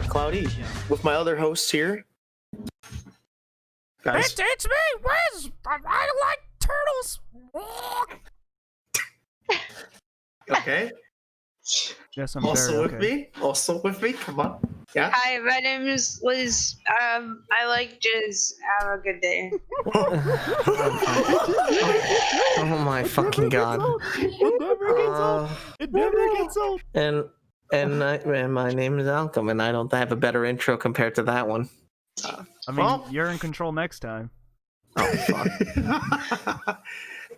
Cloudy, with my other hosts here. Guys. It's me, Wiz. I like turtles. Okay. Yes, I'm Also with okay. me. Also with me. Come on. Yeah. Hi, my name is Liz. I like jizz. Have a good day. Oh my fucking god. It never gets old. It never gets old. And my name is Alcom, and I don't have a better intro compared to that one. I mean, you're in control next time. Oh fuck.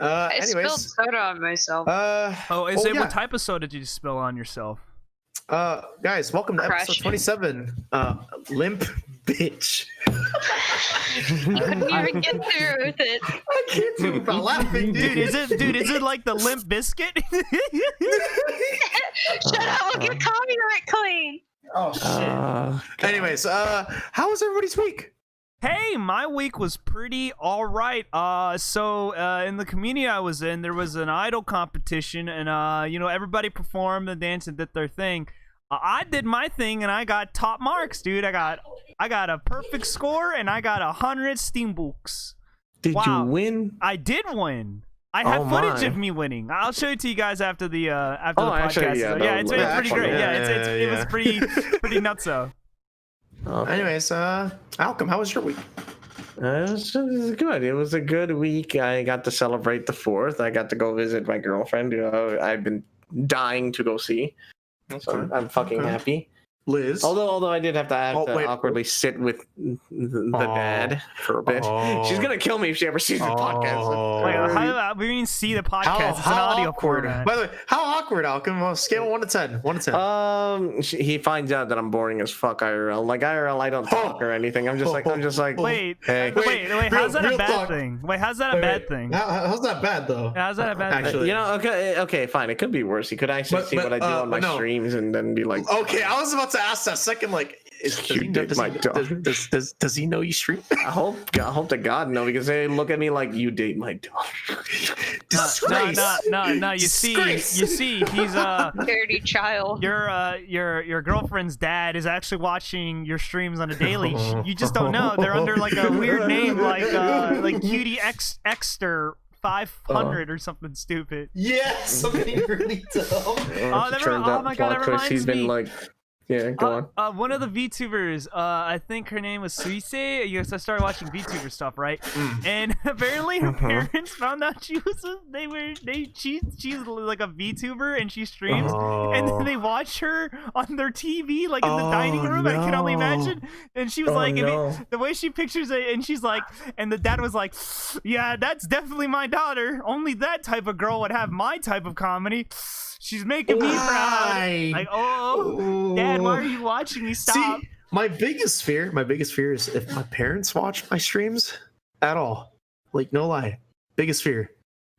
I Anyways. spilled soda on myself. What type of soda did you spill on yourself? Guys, welcome to episode Crush. 27. Limp Bitch. You couldn't even get through with it. I can't do it without laughing, Dude, is it like the Limp Biscuit? Shut up! We'll get copyright claim. Oh shit. Anyways, how was everybody's week? Hey, my week was pretty all right. So in the community I was in, there was an idol competition, and everybody performed and danced and did their thing. I did my thing, and I got top marks, dude. I got a perfect score, and I got 100 Steam books. Did you win? I did win. I have footage of me winning. I'll show it to you guys after the podcast. Actually, It's pretty great. It was pretty nutso. Okay. Anyways, Alcom, how was your week? It was good. It was a good week. I got to celebrate the 4th. I got to go visit my girlfriend, who I've been dying to go see. So I'm fucking happy. Liz. Although I did have to awkwardly sit with the dad for a bit. She's gonna kill me if she ever sees the podcast. Wait, we didn't see the podcast. It's an audio awkward. format. By the way, how awkward, Alcom? On a scale of 1 to 10. 1 to 10. He finds out that I'm boring as fuck IRL. Like IRL, I don't talk or anything. I'm just like. Wait, hey. wait. How's that a bad thing? Wait, how's that a bad thing? How's that bad though? How's that a bad thing? Actually, okay, fine. It could be worse. He could actually see what I do on my streams and then be like. Okay, I was about to ask that second. Like, does he know you stream? I hope to God no, because they look at me like you date my dog. Disgrace. No. You see, he's Dirty child. Your girlfriend's dad is actually watching your streams on a daily. You just don't know. They're under like a weird name, like Cutie Xter 500 or something stupid. Yeah, something really dumb. Oh my god, that reminds he's been me. like. Yeah, go on. One of the VTubers, I think her name was Suise. I started watching VTuber stuff, right? And apparently her parents found out she's like a VTuber and she streams, and then they watch her on their TV, like in the dining room. I can only imagine. And she was the way she pictures it, and she's like, and the dad was like, "Yeah, that's definitely my daughter. Only that type of girl would have my type of comedy. She's making me proud." Like, Dad, why are you watching me? Stop. See, my biggest fear is if my parents watch my streams at all. Like, no lie. Biggest fear.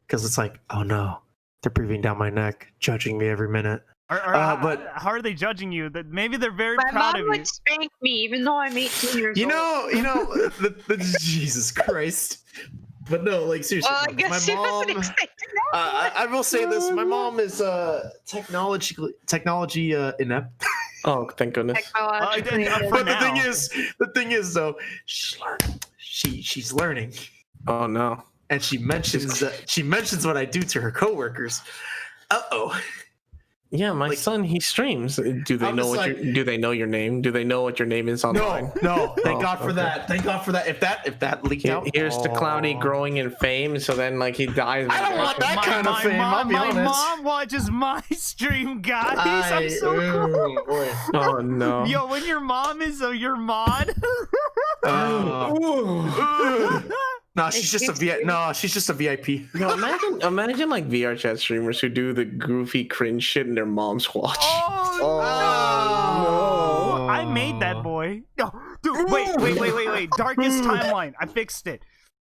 Because it's like, oh no, they're breathing down my neck, judging me every minute. But how are they judging you? That maybe they're very proud of you. My mom would spank me, even though I'm 18 years old. You know, Jesus Christ. But no, like seriously, Well, I guess my she mom. wasn't expecting that. I will say this: my mom is technology inept. Oh, thank goodness. But the thing is though, she's learning. She's learning. Oh no! And she mentions what I do to her coworkers. Yeah, my son, he streams. Do they know do they know your name? Do they know what your name is online? No. Thank God for that. Thank God for that. If that leaked out, here's to Cloudy growing in fame. So then, like, he dies. I don't want that kind of fame. I'll be honest. My mom watches my stream, guys. I'm so cool. Oh no. Yo, when your mom is your mod. No, she's just a VIP. No, imagine like VR chat streamers who do the goofy cringe shit and their moms watch. Oh no! I made that boy. No, dude, wait. Darkest timeline. I fixed it.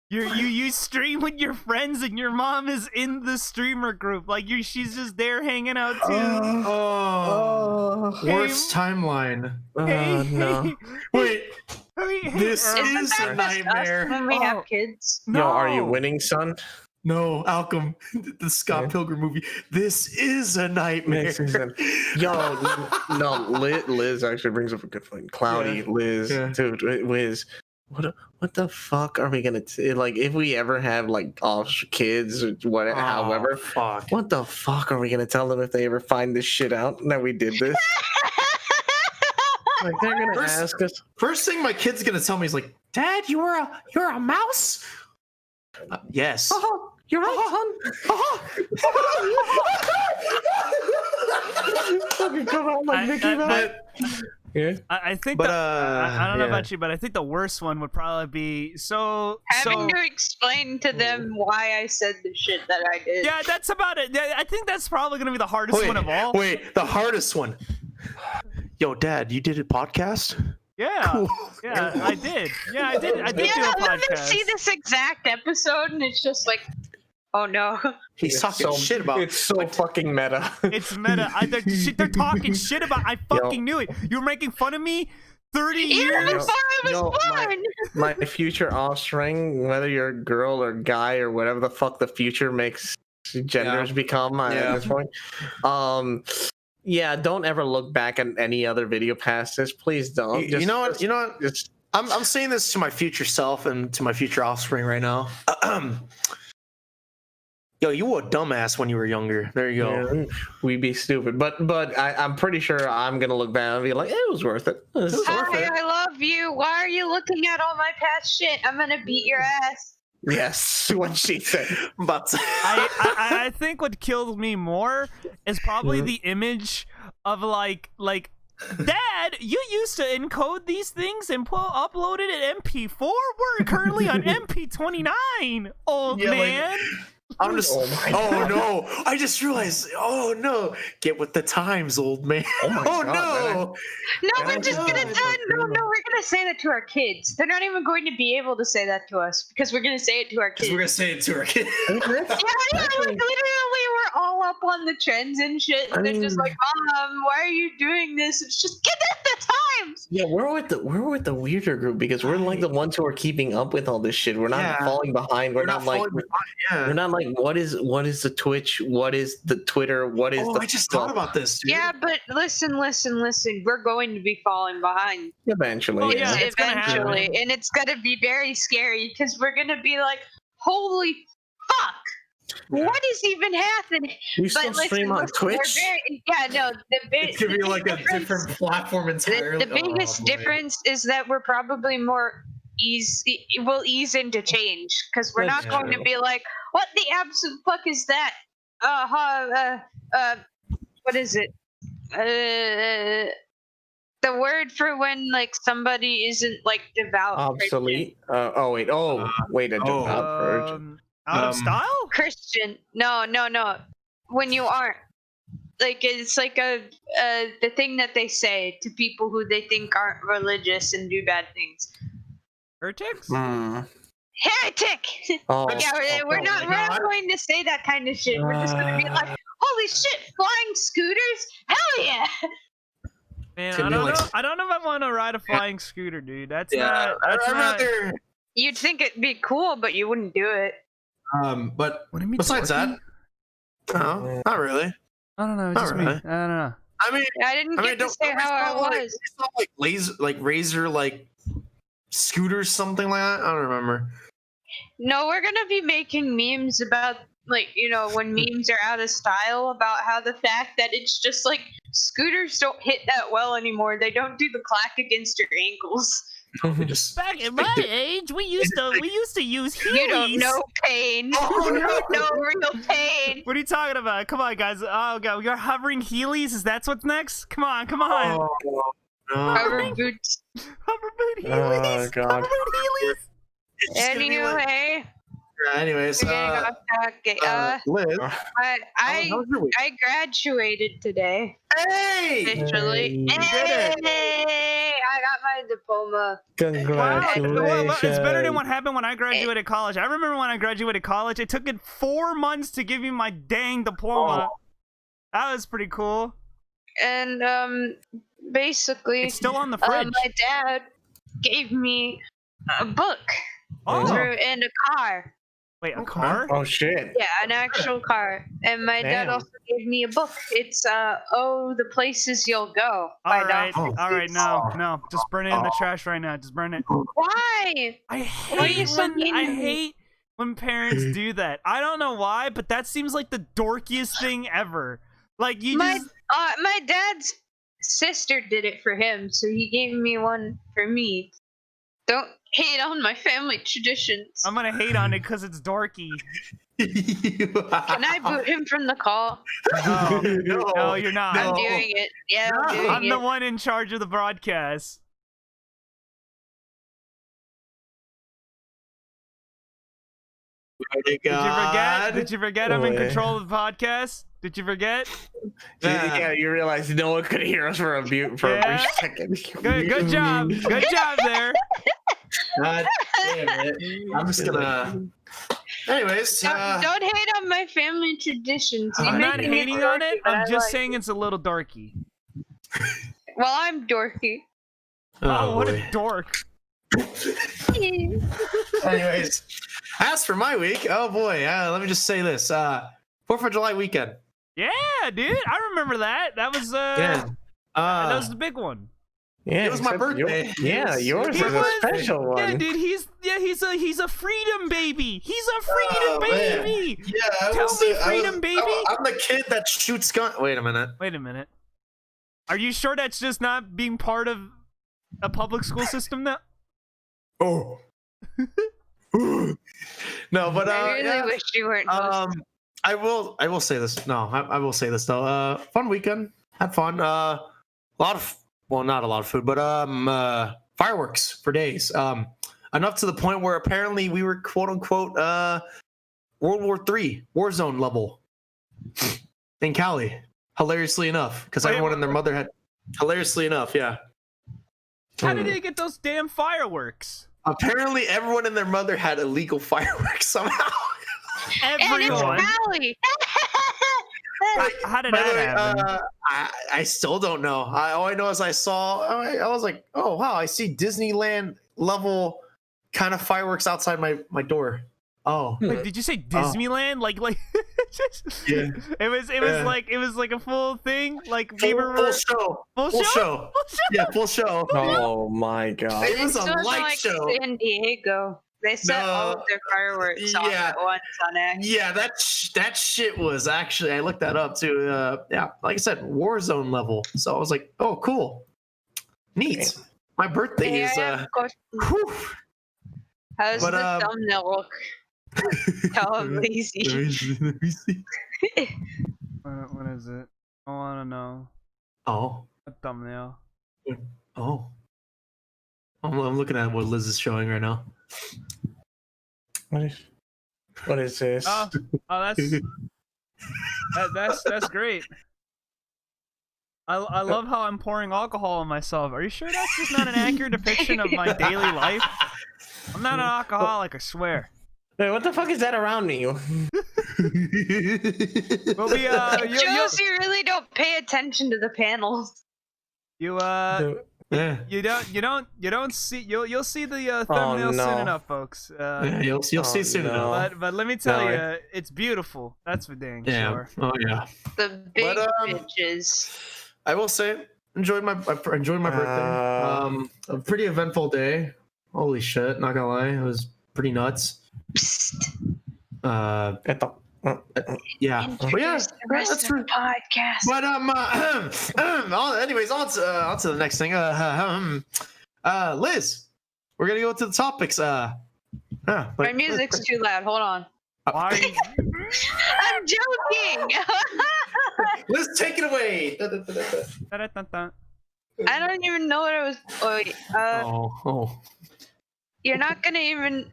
You stream with your friends and your mom is in the streamer group. Like she's just there hanging out too. Worst timeline. No. Wait. This is a nightmare. When we have kids. No. Yo, are you winning, son? No, Alchem, the Scott Pilgrim movie. This is a nightmare. Yo, no, Liz actually brings up a good point. Cloudy, Liz, dude, Liz. What the fuck are we gonna like if we ever have like kids or whatever? However, fuck. What the fuck are we gonna tell them if they ever find this shit out that we did this? Like they're gonna ask us. First thing my kid's gonna tell me is like, "Dad, you're a mouse." Yes. You're right, son. Fucking come on, like Mickey Mouse. Yeah. I think, but I don't know about you, but I think the worst one would probably be having to explain to them why I said the shit that I did. Yeah, that's about it. I think that's probably gonna be the hardest one of all. Wait, the hardest one. Yo, Dad, you did a podcast? Yeah, cool. Yeah, I did. Yeah, I did. I did do a podcast. Let me see this exact episode, and it's just like, oh no, he's talking shit about. It's so fucking meta. It's meta. They're talking shit about. I fucking knew it. You were making fun of me 30 years. Even before I was born. My future offspring, whether you're a girl or guy or whatever the fuck the future makes genders become at this point. Yeah, don't ever look back at any other video past this. Please don't. You know what? I'm saying this to my future self and to my future offspring right now. Yo, you were a dumbass when you were younger. There you go. Yeah, we'd be stupid, but I'm pretty sure I'm gonna look back and be like, it was worth it. Hi, I love you. Why are you looking at all my past shit? I'm gonna beat your ass. Yes, what she said. But I think what kills me more is probably the image of like Dad, you used to encode these things and upload it at MP4. We're currently on MP29, old man. I'm just. Oh no! I just realized. Oh no! Get with the times, old man. Oh, no! No, we're just gonna we're gonna say that to our kids. They're not even going to be able to say that to us because we're gonna say it to our kids. We're gonna say it to our kids. Like literally, we're all up on the trends and shit. And they're just like, why are you doing this? It's just get at the times. Yeah, we're with the weirder group because we're like the ones who are keeping up with all this shit. We're not falling behind. We're not like. We're not like what is the Twitch? What is the Twitter? What is the? I just thought about this, dude. Yeah, but listen. We're going to be falling behind eventually. Eventually, and it's gonna be very scary because we're gonna be like, holy fuck. What is even happening? You still stream on Twitch? It could be like a different platform entirely. The biggest difference is that we're probably more we'll ease into change because we're not going to be like, what the absolute fuck is that? What is it? The word for when like somebody isn't like devout. Obsolete. Wait, a devout virgin. Out of style? Christian. No. When you aren't. Like it's like the thing that they say to people who they think aren't religious and do bad things. Heretics? Heretic! We're not going to say that kind of shit. We're just gonna be like, holy shit, flying scooters? Hell yeah! Man, I don't know if I want to ride a flying scooter, dude. That's not. You'd think it'd be cool, but you wouldn't do it. But besides that, no, not really. I don't know. Just me. I don't know. I didn't get to say how I was. It's not like Razor, like scooters, something like that. I don't remember. No, we're gonna be making memes about when memes are out of style about how the fact that it's just like scooters don't hit that well anymore. They don't do the clack against your ankles. Back in my age, we used to use heelys. You don't know pain. You don't know real pain. What are you talking about? Come on, guys. Oh god, you're hovering heelys. Is that what's next? Come on. Oh, no. Hover boots. Hover boot heelys. Oh god. Hover boot heelys. Anyways, Liz, I graduated today. Hey! Officially. Hey! I got my diploma. Congratulations. Well, it's better than what happened when I graduated college. I remember when I graduated college, it took 4 months to give me my dang diploma. That was pretty cool. And basically, it's still on the fridge. My dad gave me a book and a car. Wait, a car? Oh shit. Yeah, an actual car. And my dad Damn. also gave me a book. It's Oh, the Places You'll Go by All right, Dr. all right, Seuss. no, just burn it in the trash right now. Just burn it. Why? I Why are you hate so when mean to me? parents do that. I don't know why, but that seems like the dorkiest thing ever. Like you My just my dad's sister did it for him, so he gave me one for me. Don't hate on my family traditions. I'm gonna hate on it because it's dorky. Can I boot him from the call? No, no, you're not. I'm doing it. Yeah, I'm doing I'm it. the one in charge of the broadcast. Did you forget? Did you forget I'm in control of the podcast? Did you forget? Yeah, you realize no one could hear us for a brief second. Good job. Good job there. God damn it. I'm just gonna. Anyways, Don't hate on my family traditions. I'm not hating on it. I'm just like saying it's a little dorky. Well, I'm dorky. Oh, what boy. a dork. Anyways, as for my week, oh boy, let me just say this: 4th of July weekend. Yeah, dude, I remember that. That was that was the big one. Yeah, it was my birthday. Yours is a special one. Yeah, dude, he's a freedom baby. He's a freedom baby. Man. Yeah, Tell me, freedom baby. I'm the kid that shoots gun. Wait a minute. Wait a minute. Are you sure that's just not being part of a public school system now? Oh. No, but I really wish you weren't. I will say this. No, I will say this though. Fun weekend. Had fun. Not a lot of food, but fireworks for days. Enough to the point where apparently we were quote unquote World War III war zone level in Cali. Hilariously enough, because everyone and their mother had. Hilariously enough, yeah. How did they get those damn fireworks? Apparently, everyone and their mother had illegal fireworks somehow. Everyone. And it's Cali. How did that happen? I still don't know. All I know is I was like, oh wow, I see Disneyland level kind of fireworks outside my door. Oh, Wait, did you say Disneyland? Like, yeah. It was like a full thing. Like we were full show. Full show. Yeah, full show. Oh my god! It was a light like show. San Diego. They set all of their fireworks off at once on accident. Yeah, that shit was actually. I looked that up too. Yeah, like I said, war zone level. So I was like, oh, cool, neat. My birthday is. Whew. How's the thumbnail look? Tell him lazy. Let me see. What is it? I want to know. Oh. A thumbnail. Oh. I'm looking at what Liz is showing right now. What is this? Oh, that's great. I love how I'm pouring alcohol on myself. Are you sure that's just not an accurate depiction of my daily life? I'm not an alcoholic, I swear. Wait, what the fuck is that around me? Well, It shows you really don't pay attention to the panels. You don't see you'll see the thumbnail soon enough, folks. You'll see soon enough. But let me tell you, it's beautiful. That's for dang sure. Oh yeah. The big bitches. I will say, enjoyed my birthday. A pretty eventful day. Holy shit! Not gonna lie, it was pretty nuts. Yeah, but yeah, that's true. Podcast. But anyways, on to the next thing. Liz, we're gonna go to the topics. My music's too loud. Hold on. Why? I'm joking. Liz, take it away. I don't even know what I was. Wait, you're not gonna even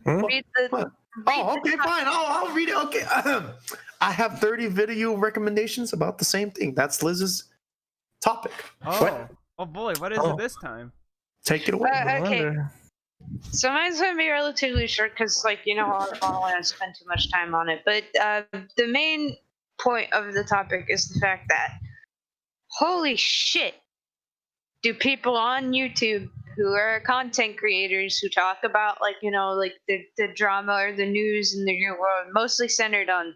read the. Okay, fine. I'll read it. Okay. I have 30 video recommendations about the same thing. That's Liz's topic. Oh boy, what is it this time? Take it away. Okay. So mine's gonna be relatively short because, I don't want to spend too much time on it. But the main point of the topic is the fact that, holy shit, do people on YouTube who are content creators who talk about like like the drama or the news in the real world, mostly centered on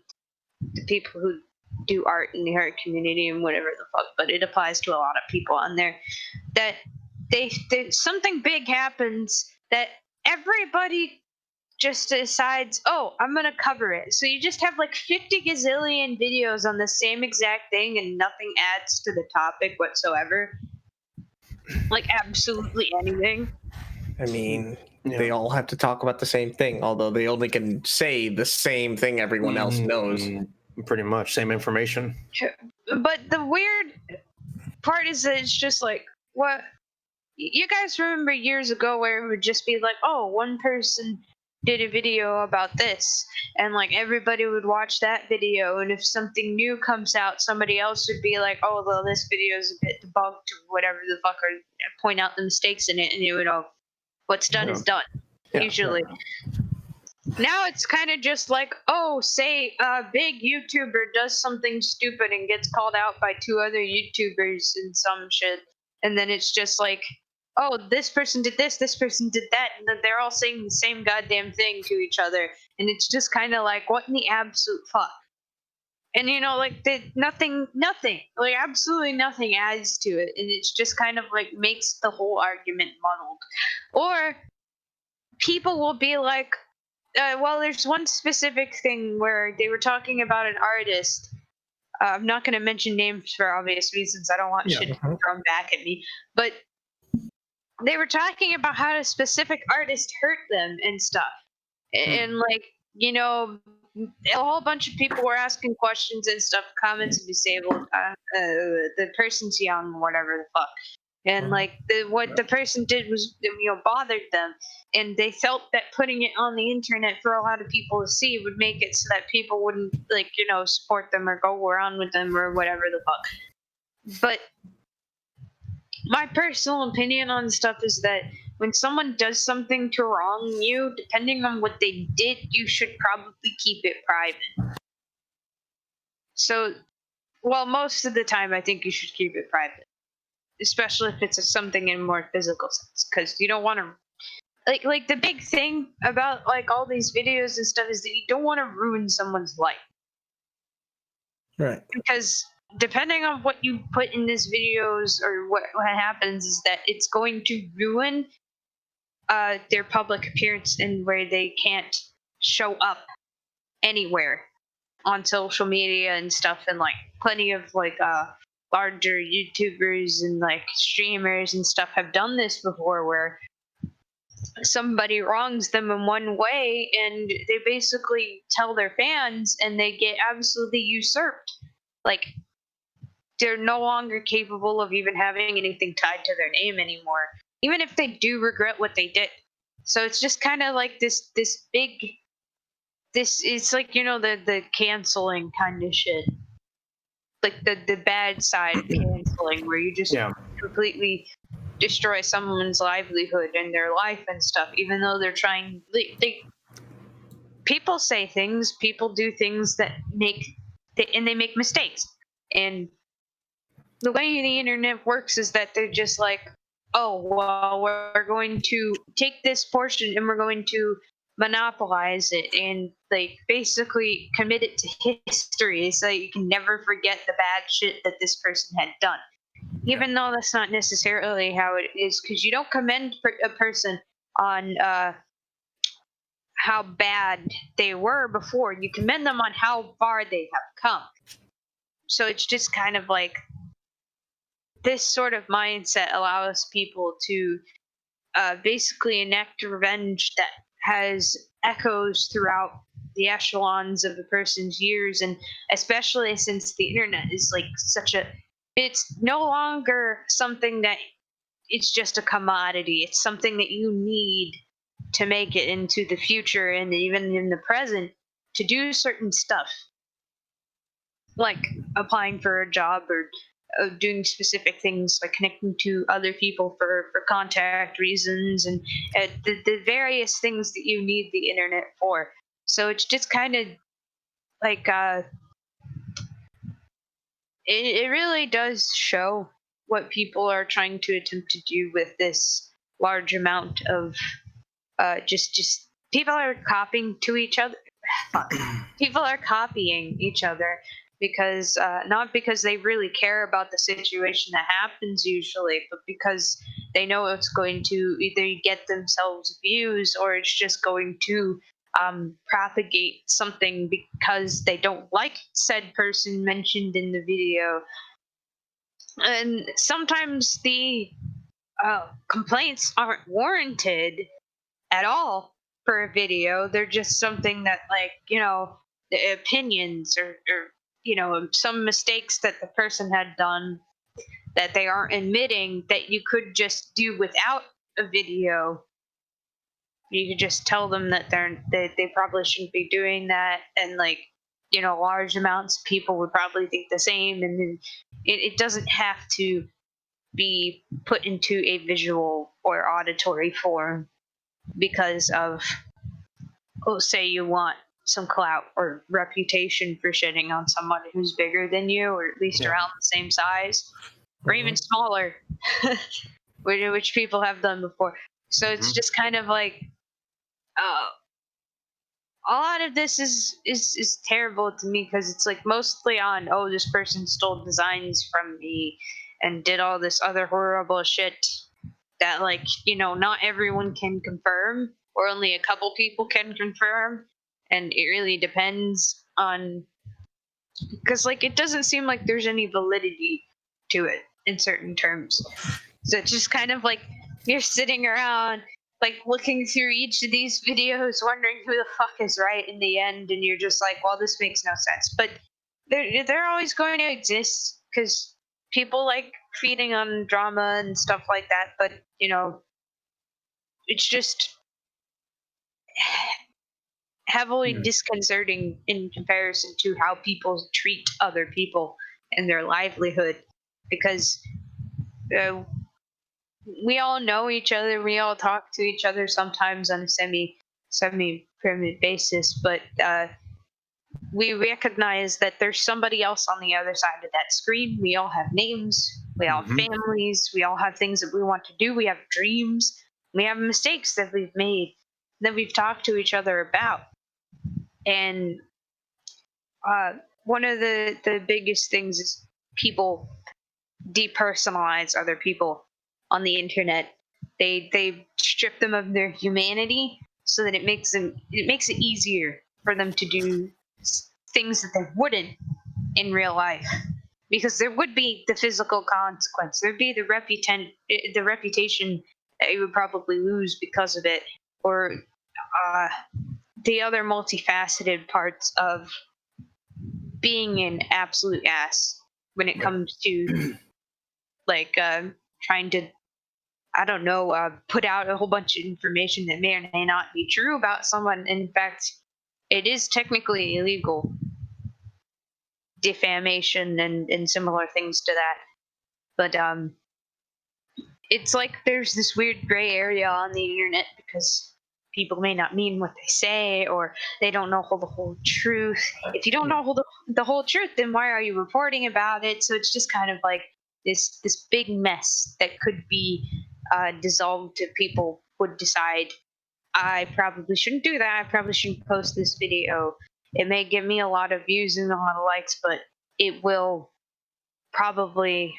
the people who do art in the art community and whatever the fuck, but it applies to a lot of people on there, that they something big happens that everybody just decides, oh, I'm gonna cover it. So you just have like 50 gazillion videos on the same exact thing and nothing adds to the topic whatsoever. Like absolutely anything. I mean, they all have to talk about the same thing, although they only can say the same thing everyone else knows. Pretty much same information. But the weird part is that it's just like, what? You guys remember years ago where it would just be like, oh, one person did a video about this, and like everybody would watch that video, and if something new comes out, somebody else would be like, oh, well, this video is a bit debunked or whatever the fuck, or point out the mistakes in it, and you would know what's done is done, usually. Now it's kind of just like, oh, say a big YouTuber does something stupid and gets called out by 2 other YouTubers and some shit, and then it's just like, oh, this person did this person did that, and then they're all saying the same goddamn thing to each other, and it's just kind of like, what in the absolute fuck? And like nothing, like absolutely nothing adds to it, and it's just kind of like makes the whole argument muddled. Or people will be like, well, there's one specific thing where they were talking about an artist. I'm not going to mention names for obvious reasons. I don't want shit to be thrown back at me. But they were talking about how a specific artist hurt them and stuff. And like, a whole bunch of people were asking questions and stuff. Comments disabled. The person's young, whatever the fuck. And like what the person did was bothered them, and they felt that putting it on the internet for a lot of people to see would make it so that people wouldn't support them or go around with them or whatever the fuck. But my personal opinion on stuff is that when someone does something to wrong you, depending on what they did, you should probably keep it private. So, well, most of the time I think you should keep it private, especially if it's something in a more physical sense, because you don't want to like the big thing about like all these videos and stuff is that you don't want to ruin someone's life, right? Because depending on what you put in these videos or what happens is that it's going to ruin their public appearance, and where they can't show up anywhere on social media and stuff. And like plenty of like larger YouTubers and like streamers and stuff have done this before, where somebody wrongs them in one way and they basically tell their fans and they get absolutely usurped. Like they're no longer capable of even having anything tied to their name anymore, even if they do regret what they did. So it's just kind of like this big, it's like the canceling kind of shit, like the bad side of canceling, where you just completely destroy someone's livelihood and their life and stuff, even though they're trying. People say things, people do things that and they make mistakes. And the way the internet works is that they're just like, oh, well, we're going to take this portion and we're going to monopolize it and like basically commit it to history so that you can never forget the bad shit that this person had done. Even though that's not necessarily how it is, because you don't commend a person on how bad they were before. You commend them on how far they have come. So it's just kind of like this sort of mindset allows people to basically enact revenge that has echoes throughout the echelons of the person's years, and especially since the internet is like it's no longer something that it's just a commodity. It's something that you need to make it into the future and even in the present to do certain stuff, like applying for a job or doing specific things, like connecting to other people for contact reasons and the various things that you need the internet for. So it's just kind of like it really does show what people are trying to attempt to do with this large amount of just people are copying to each other. People are copying each other because not because they really care about the situation that happens usually, but because they know it's going to either get themselves views or it's just going to propagate something because they don't like said person mentioned in the video. And sometimes the complaints aren't warranted at all for a video. They're just something that, like, the opinions or some mistakes that the person had done that they aren't admitting that you could just do without a video. You could just tell them that they probably shouldn't be doing that, and like, large amounts of people would probably think the same, and then it doesn't have to be put into a visual or auditory form because of, say you want some clout or reputation for shitting on someone who's bigger than you, or at least around the same size, or even smaller, which people have done before. So it's just kind of like, a lot of this is terrible to me, because it's like mostly on, oh, this person stole designs from me and did all this other horrible shit that, like, not everyone can confirm, or only a couple people can confirm, and it really depends on, because like it doesn't seem like there's any validity to it in certain terms. So it's just kind of like you're sitting around like looking through each of these videos wondering who the fuck is right in the end, and you're just like, well, this makes no sense. But they're always going to exist because people like feeding on drama and stuff like that. But it's just heavily disconcerting in comparison to how people treat other people and their livelihood, because we all know each other, we all talk to each other sometimes on a semi permanent basis, but we recognize that there's somebody else on the other side of that screen. We all have names, we all have families, we all have things that we want to do, we have dreams, we have mistakes that we've made, that we've talked to each other about. And one of the biggest things is people depersonalize other people on the internet. They strip them of their humanity so that it makes it easier for them to do things that they wouldn't in real life, because there would be the physical consequence, there'd be the reputation that you would probably lose because of it, or the other multifaceted parts of being an absolute ass when it comes to like trying to, I don't know, put out a whole bunch of information that may or may not be true about someone. In fact, it is technically illegal. Defamation and similar things to that. But it's like there's this weird gray area on the internet, because people may not mean what they say, or they don't know the whole truth. If you don't know the whole truth, then why are you reporting about it? So it's just kind of like this big mess that could be dissolved if people would decide, I probably shouldn't do that, I probably shouldn't post this video. It may give me a lot of views and a lot of likes, but it will probably,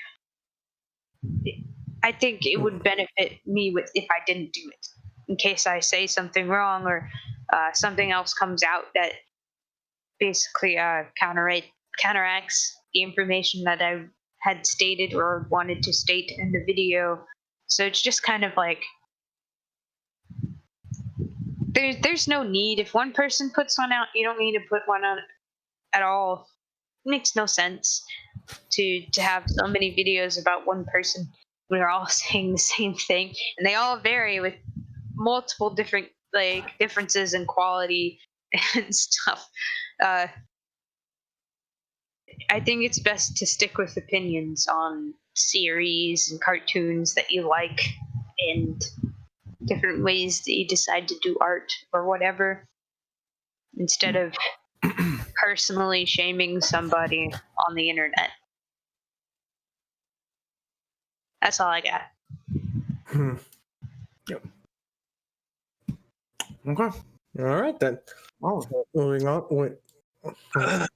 I think it would benefit me if I didn't do it, in case I say something wrong, or something else comes out that basically counteracts the information that I had stated or wanted to state in the video. So it's just kind of like, there's no need. If one person puts one out, you don't need to put one out at all. It makes no sense to have so many videos about one person. We're all saying the same thing, and they all vary with multiple different differences in quality and stuff. I think it's best to stick with opinions on series and cartoons that you like, and different ways that you decide to do art or whatever, instead of personally shaming somebody on the internet. That's all I got. Yep. Okay. All right then. Oh, Moving on. Wait.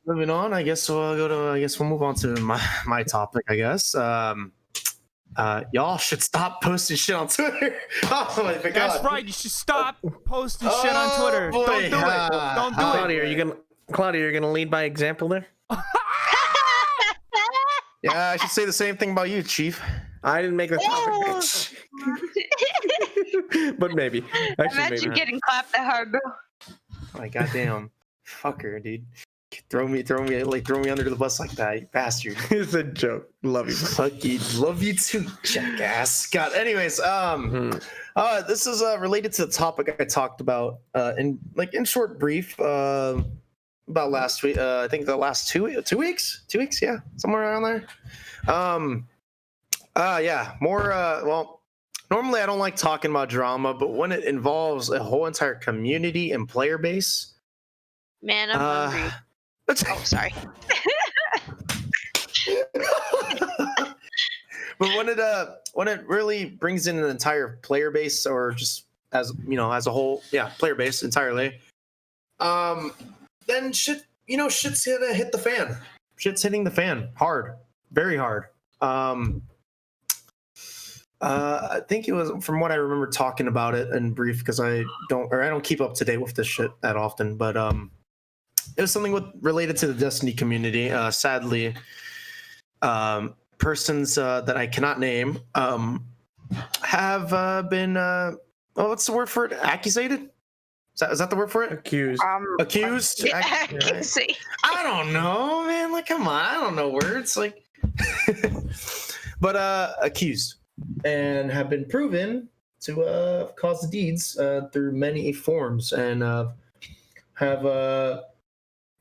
moving on. I guess we'll go to. I guess we'll move on to my topic. I guess. Y'all should stop posting shit on Twitter. Oh my god. That's right. You should stop posting shit on Twitter. Boy. Don't do it. Don't do it. Claudia, you're gonna lead by example there. Yeah, I should say the same thing about you, Chief. I didn't make the topic, bitch. But maybe. Imagine getting clapped that hard, bro. Oh my goddamn fucker, dude. Throw me under the bus like that, you bastard. It's a joke. Love you. Fuck you. Love you too, jackass. God. Anyways, this is related to the topic I talked about in short brief about last week. I think the last 2 weeks, yeah, somewhere around there. Yeah, more. Well, normally I don't like talking about drama, but when it involves a whole entire community and player base, man, I'm hungry. Oh, sorry. But when it really brings in an entire player base, or just as a whole, yeah, player base entirely, then shit's gonna hit the fan. Shit's hitting the fan hard, very hard. I think it was, from what I remember talking about it in brief, because I don't keep up to date with this shit that often, but it was something related to the Destiny community. Sadly, persons that I cannot name have been what's the word for it? Accusated? Is that the word for it? Accused. Accused? I don't know, man. Like, come on. I don't know words. Like, but accused, and have been proven to cause the deeds through many forms, and have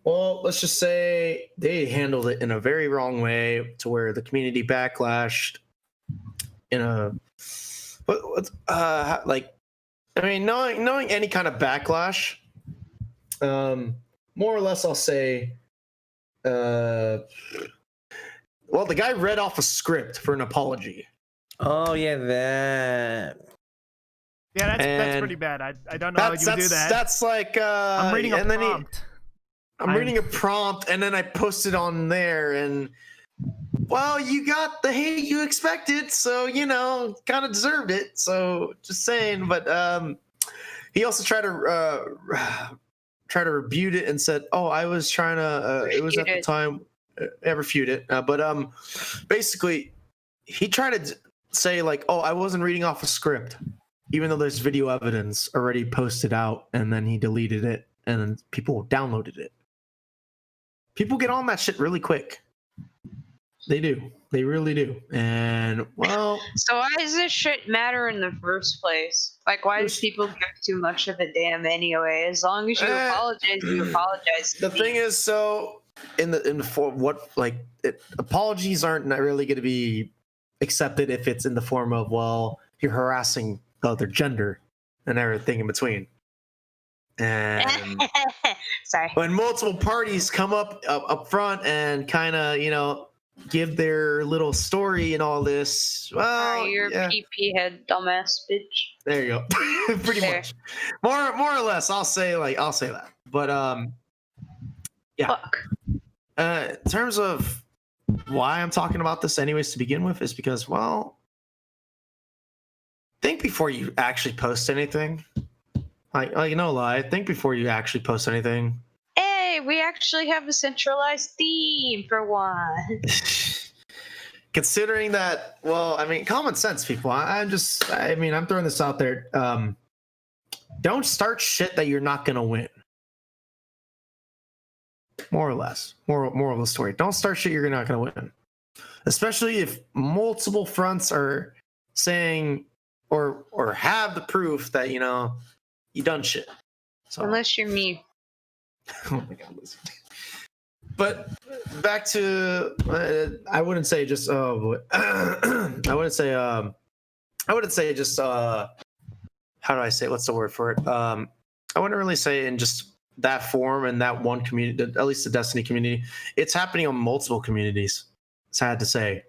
well, let's just say they handled it in a very wrong way, to where the community backlashed in a knowing any kind of backlash, more or less, I'll say, well, the guy read off a script for an apology. Oh yeah, that. Yeah, that's pretty bad. I don't know how you would do that. That's like I'm reading a prompt. I'm reading a prompt, and then I posted on there, and well, you got the hate you expected, so kind of deserved it. So just saying, but he also tried to refute it and said, "Oh, I was trying to." It was at the time. Refute it, but basically, he tried to say like, "Oh, I wasn't reading off a script," even though there's video evidence already posted out, and then he deleted it, and then people downloaded it. People get on that shit really quick. They do. They really do. And, well... So why does this shit matter in the first place? Like, why do people give too much of a damn anyway? As long as you apologize, you apologize. The thing is, so, in the form, apologies aren't really going to be accepted if it's in the form of, well, you're harassing the other gender and everything in between. And sorry, when multiple parties come up front and kind of give their little story and all this, well, you're a PP head dumbass bitch. There you go. Pretty much, more or less. I'll say that. But yeah. Fuck. In terms of why I'm talking about this, anyways, to begin with, is because, well, think before you actually post anything. Like, no lie. Think before you actually post anything. Hey, we actually have a centralized theme for one. Considering that, well, I mean, common sense, people. I'm throwing this out there. Don't start shit that you're not gonna win. More or less. Moral of the story. Don't start shit you're not gonna win. Especially if multiple fronts are saying or have the proof that you done shit. So, unless you're me. Oh my god, listen. But back to I wouldn't say just I wouldn't say just how do I say, what's the word for it? I wouldn't really say in just that form and that one community, at least the Destiny community. It's happening on multiple communities. Sad to say.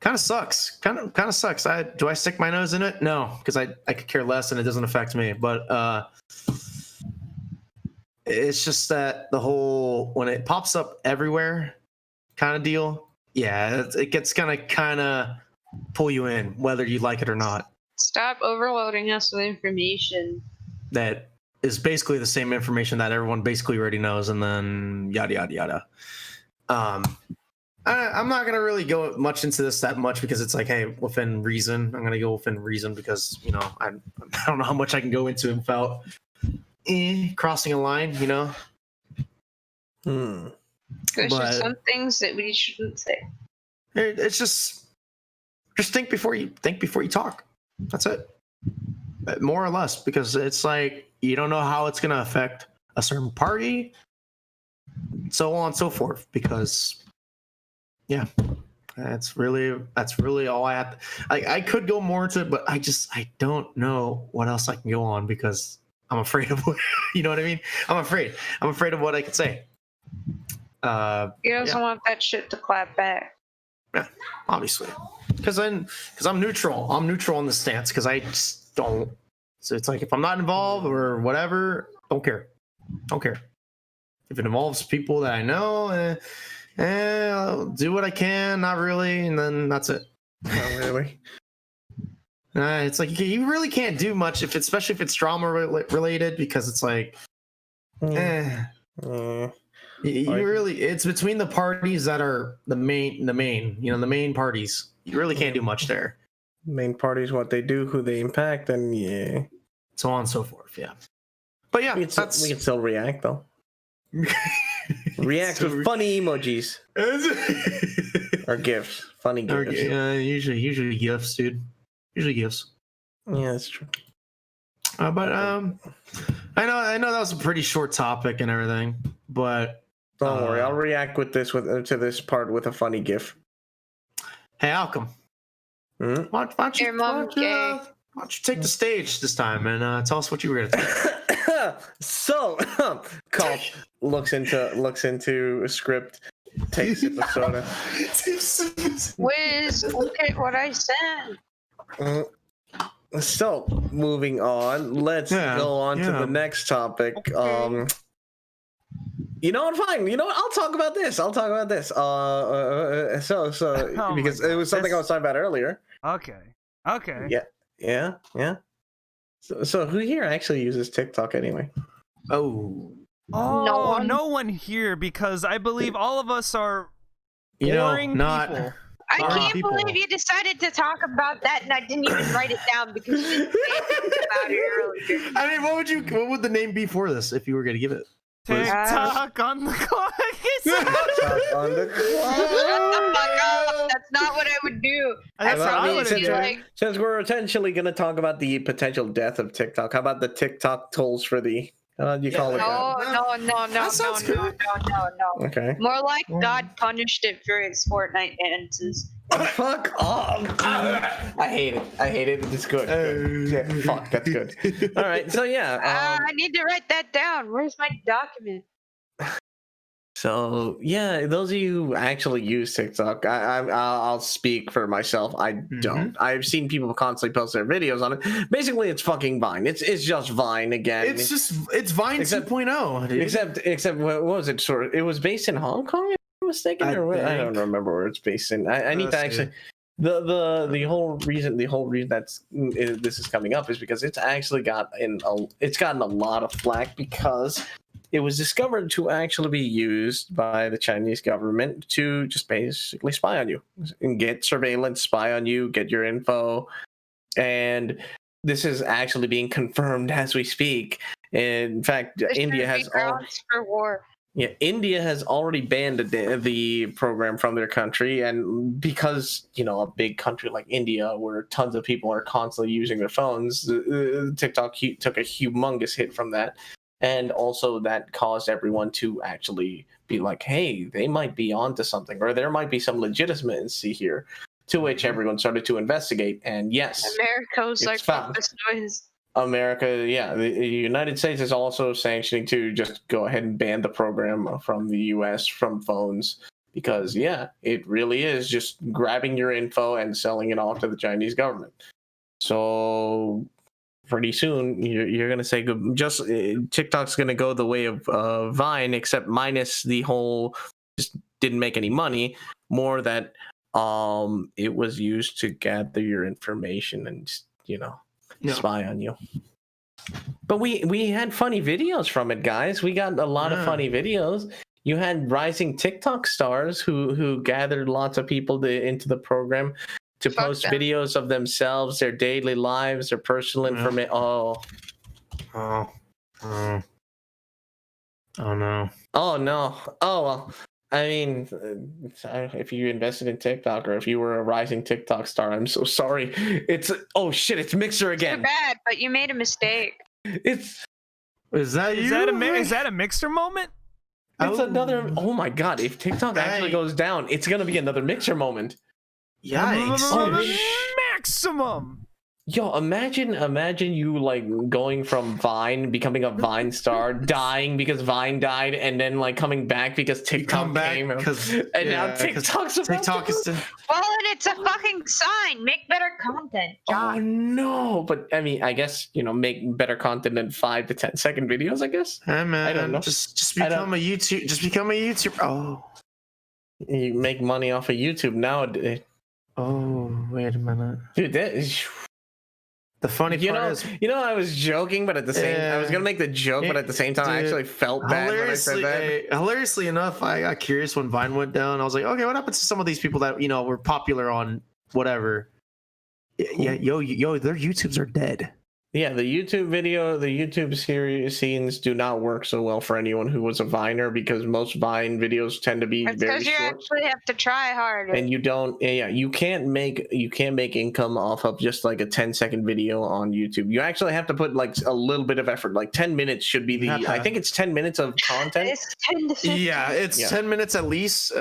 kind of sucks. Kind of sucks. Do I stick my nose in it? No, because I could care less and it doesn't affect me. But it's just that the whole when it pops up everywhere kind of deal. Yeah, it gets gonna kind of pull you in, whether you like it or not. Stop overloading us with information. That is basically the same information that everyone basically already knows, and then yada yada yada. I'm not gonna really go much into this that much because it's like, hey, within reason. I'm gonna go within reason because I don't know how much I can go into without crossing a line. There's just some things that we shouldn't say. It's just think before you talk. That's it, more or less, because it's like you don't know how it's gonna affect a certain party, so on and so forth. Because yeah, that's really all I have. I could go more into it, but I don't know what else I can go on because I'm afraid of what you know what I mean. I'm afraid of what I could say. He doesn't want that shit to clap back. Yeah, obviously, because I'm neutral. I'm neutral in the stance because I just don't. So it's like if I'm not involved or whatever, don't care. If it involves people that I know, I'll do what I can. Not really, and then that's it. Not really. It's like you really can't do much especially if it's drama related, because it's like, it's between the parties that are the main parties. You really can't do much there. Main parties, what they do, who they impact, and so on and so forth. Yeah, but yeah, we can still react though. React with funny emojis or gifs, funny gifs. Usually gifs, dude. Usually gifs. Yeah, that's true. But I know that was a pretty short topic and everything, but don't worry, I'll react to this part with a funny gif. Hey, Alchem. Why don't you take the stage this time and tell us what you were gonna do? So, Carl looks into a script, takes a soda. Wiz, look at what I said. So, moving on, let's go on to the next topic. Okay. You know what? Fine. You know what? I'll talk about this. Because it was something I was talking about earlier. Okay. Yeah. So who here actually uses TikTok anyway? Oh, no one here, because I believe all of us are boring people. I can't believe you decided to talk about that and I didn't even write it down because you didn't say about it earlier. I mean, what would the name be for this if you were going to give it? TikTok on the clock. TikTok on the clock. Shut the fuck up. That's not what I would do. Since we're essentially going to talk about the potential death of TikTok, how about the TikTok tolls for the... you call it that? No. Okay. More like God punished it for its Fortnite dances. Fuck off. I hate it. It's good. Yeah, fuck, that's good. All right, so yeah. I need to write that down. Where's my document? So yeah, those of you who actually use TikTok, I'll speak for myself. I don't. I've seen people constantly post their videos on it. Basically, it's fucking Vine. It's just Vine again. It's Vine 2.0. Dude. Except what was it? It was based in Hong Kong, if I'm mistaken, I don't remember where it's based in. I need to actually. The whole reason this is coming up is because it's actually gotten a lot of flack because it was discovered to actually be used by the Chinese government to just basically spy on you and get surveillance, spy on you, get your info. And this is actually being confirmed as we speak. In fact, India has for war. Yeah, India has already banned the program from their country, and because a big country like India, where tons of people are constantly using their phones, TikTok took a humongous hit from that, and also that caused everyone to actually be like, "Hey, they might be onto something, or there might be some legitimacy here." To which everyone started to investigate, and yes, America was like, "Fuck this noise." America, the United States is also sanctioning to just go ahead and ban the program from the U.S. from phones because it really is just grabbing your info and selling it off to the Chinese government. So pretty soon you're gonna say just TikTok's gonna go the way of Vine, except minus the whole just didn't make any money, more that it was used to gather your information and spy on you. But we had funny videos from it, guys. We got a lot of funny videos. You had rising TikTok stars who gathered lots of people into the program to post videos of themselves, their daily lives, their personal information. Oh no. Oh no. Oh well. I mean, if you invested in TikTok or if you were a rising TikTok star, I'm so sorry. It's Mixer again. Too bad, but you made a mistake. Is that a Mixer moment? It's another. Oh my god! If TikTok actually goes down, it's gonna be another Mixer moment. Yikes! Maximum. Yo, imagine you like going from Vine, becoming a Vine star, dying because Vine died, and then like coming back because TikTok came, now TikTok is. Well, and it's a fucking sign. Make better content, John. Oh no! But I mean, I guess make better content than 5 to 10 second videos. I guess. Hey man, I don't know. Just become a YouTube. Just become a YouTuber. Oh, you make money off of YouTube nowadays. Oh, wait a minute, dude. That is. The funny part is, I was joking, but at the same, I was gonna make the joke, but at the same time, I actually felt bad when I said that. Hilariously enough, I got curious when Vine went down. I was like, okay, what happened to some of these people that were popular on whatever? Yeah, their YouTubes are dead. Yeah, the YouTube series scenes do not work so well for anyone who was a Viner, because most Vine videos tend to be very short. Because you actually have to try harder. And you can't make income off of just like a 10-second video on YouTube. You actually have to put like a little bit of effort. Like 10 minutes should be I think it's 10 minutes of content. It's 10 to 15. Yeah, it's 10 minutes at least,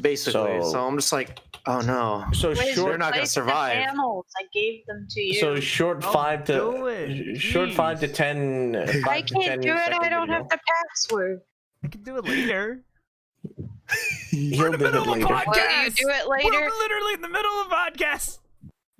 basically. So I'm just like, oh no. So they're not gonna survive. I gave them to you. So short 5 to 10. I can't do it. I don't have the password. I can do it later. We're in the middle of a podcast. Will you do it later? We're literally in the middle of a podcast.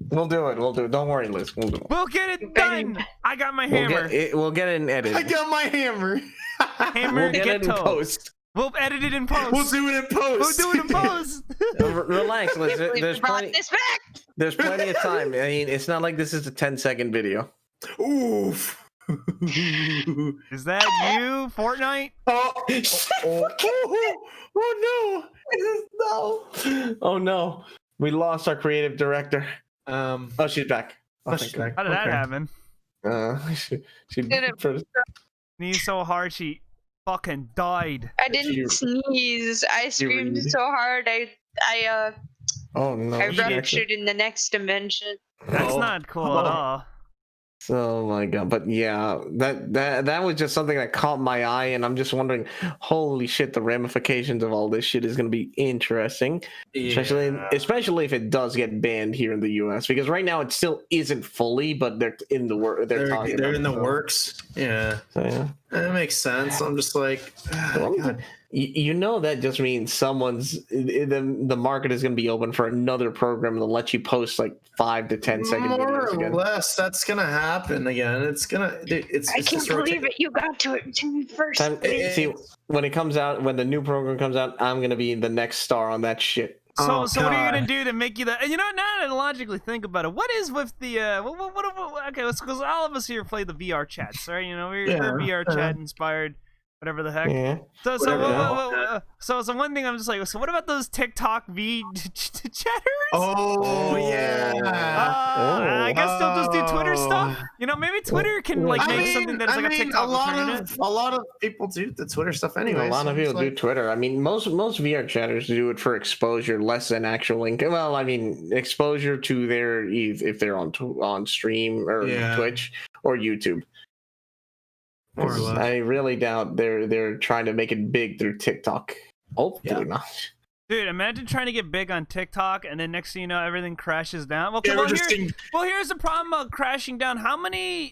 We'll do it. Don't worry, Liz. We'll do it. We'll get it done. I got my hammer. We'll get it in edit. I got my hammer. Hammer, we'll get it in post. We'll edit it in post. We'll do it in post. Relax, Liz. There's plenty of time. I mean, it's not like this is a 10-second video. Oof. Is that you, Fortnite? Oh no. We lost our creative director. She's back. She's back. How did that happen? She did it. Sneezed so hard she fucking died. I didn't sneeze. I screamed so hard. Oh no. I ruptured in the next dimension. That's not cool at all. Oh my god! But yeah, that was just something that caught my eye, and I'm just wondering, holy shit, the ramifications of all this shit is going to be interesting, especially if it does get banned here in the U.S. Because right now it still isn't fully, but they're in the work. They're in the works. Yeah. So, yeah, that makes sense. I'm just like, God. That just means the market is going to be open for another program to let you post like 5 to 10 second videos again. More or less, that's gonna happen again. I can't believe it. You got to it to me first. See, when the new program comes out, I'm gonna be the next star on that shit. So what are you gonna do to make you that? Now that I logically think about it, what is with the okay? Because all of us here play the VR chats, right? We're VR chat inspired. Whatever the heck. Yeah. So one thing I'm just like, so what about those TikTok chatters? Oh yeah. I guess they'll just do Twitter stuff. Maybe Twitter can make something that's like a TikTok alternative. A lot of people do the Twitter stuff anyway. A lot of people do Twitter. I mean, most VR chatters do it for exposure, less than actual income. Well, I mean, exposure to their if they're on stream or Twitch or YouTube. I really doubt they're trying to make it big through TikTok. Hopefully not. Dude, imagine trying to get big on TikTok and then next thing you know, everything crashes down. Well, here's the problem about crashing down.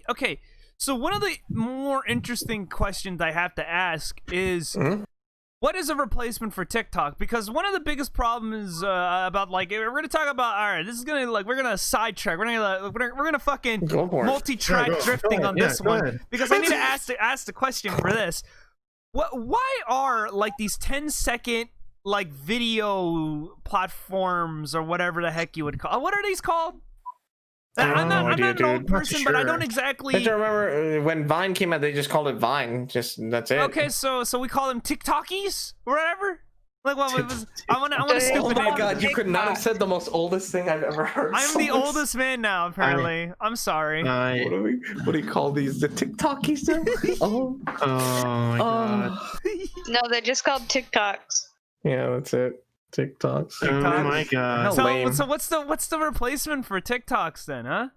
Okay, so one of the more interesting questions I have to ask is, what is a replacement for TikTok? Because one of the biggest problems about like we're gonna talk about. All right, this is gonna like we're gonna sidetrack. We're gonna fucking multi-track drifting on this one because I need to ask the question for this. Why are like these 10-second like video platforms or whatever the heck you would call? What are these called? I'm not an old person, but I don't exactly. I just remember when Vine came out, they just called it Vine. Just that's it. Okay, so we call them TikTokies or whatever. Like what was? I want a stupid name. Oh my god, you could not have said the most oldest thing I've ever heard. I'm the oldest man now, apparently. I'm sorry. What do we call these? The TikTokies now? Oh my god. No, they're just called TikToks. Yeah, that's it. TikToks. Oh my god. So what's the replacement for TikToks then, huh?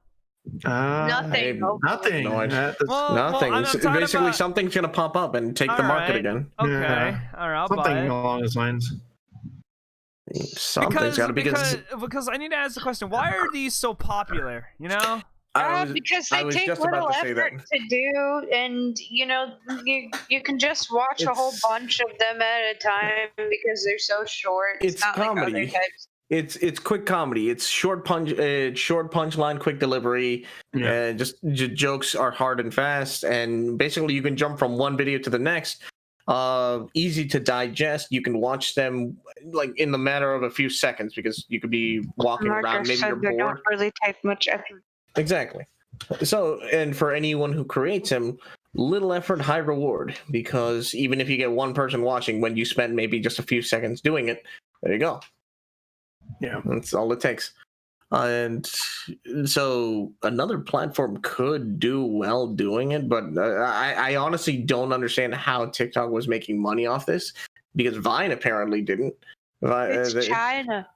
Nothing. Nothing. Nothing. Basically, something's gonna pop up and take the market again. Okay. Yeah. All right. I'll something buy it. along those lines. Something's gotta be because I need to ask the question: why are these so popular? You know. Because they take little effort to do, and you can just watch a whole bunch of them at a time because they're so short. It's not comedy. Like other types. It's quick comedy. It's short punchline, quick delivery. Just jokes are hard and fast, and basically you can jump from one video to the next. Easy to digest. You can watch them like in the matter of a few seconds because you could be walking around. Maybe you're bored. Don't really take much effort. Exactly. So, and for anyone who creates them, little effort, high reward. Because even if you get one person watching, when you spend maybe just a few seconds doing it, there you go. Yeah, that's all it takes. And so another platform could do well doing it, but I honestly don't understand how TikTok was making money off this because Vine apparently didn't. It's China.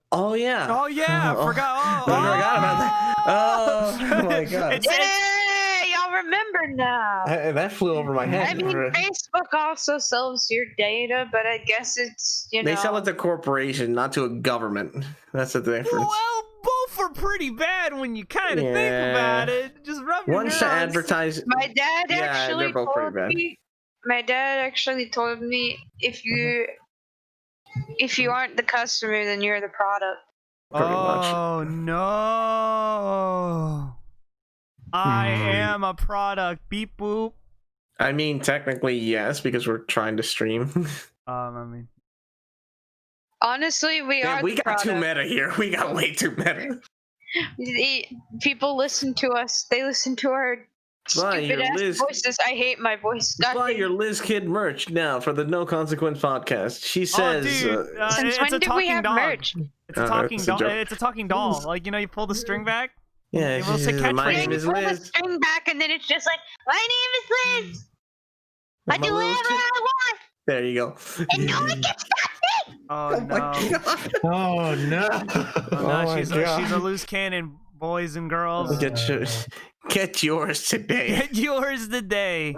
Oh yeah! I forgot. Forgot about that. Oh my god! Y'all remember now? That flew over my head. I mean, Facebook also sells your data, but I guess it's they sell it to a corporation, not to a government. That's the difference. Well, both are pretty bad when you kind of think about it. Just rub your One's to advertise. My dad actually told me. My dad actually told me if you aren't the customer, then you're the product. Pretty much. Oh no! I am a product. Beep boop. I mean, technically yes, because we're trying to stream. I mean, honestly, we got too meta here. We got way too meta. People listen to us. They listen to our stupid ass voices. I hate my voice. Buy your Liz Kid merch now for the No Consequence podcast. She says, "Since when did we have merch?" It's a talking doll. It's a talking doll. Like you pull the string back. Yeah, it will say catchphrase. My name is Liz. Pull the string back, and then it's just like, "My name is Liz. I do whatever I want." There you go. And no one can stop me. Oh no! Oh no! She's a loose cannon, boys and girls. Get yours today. Get yours today.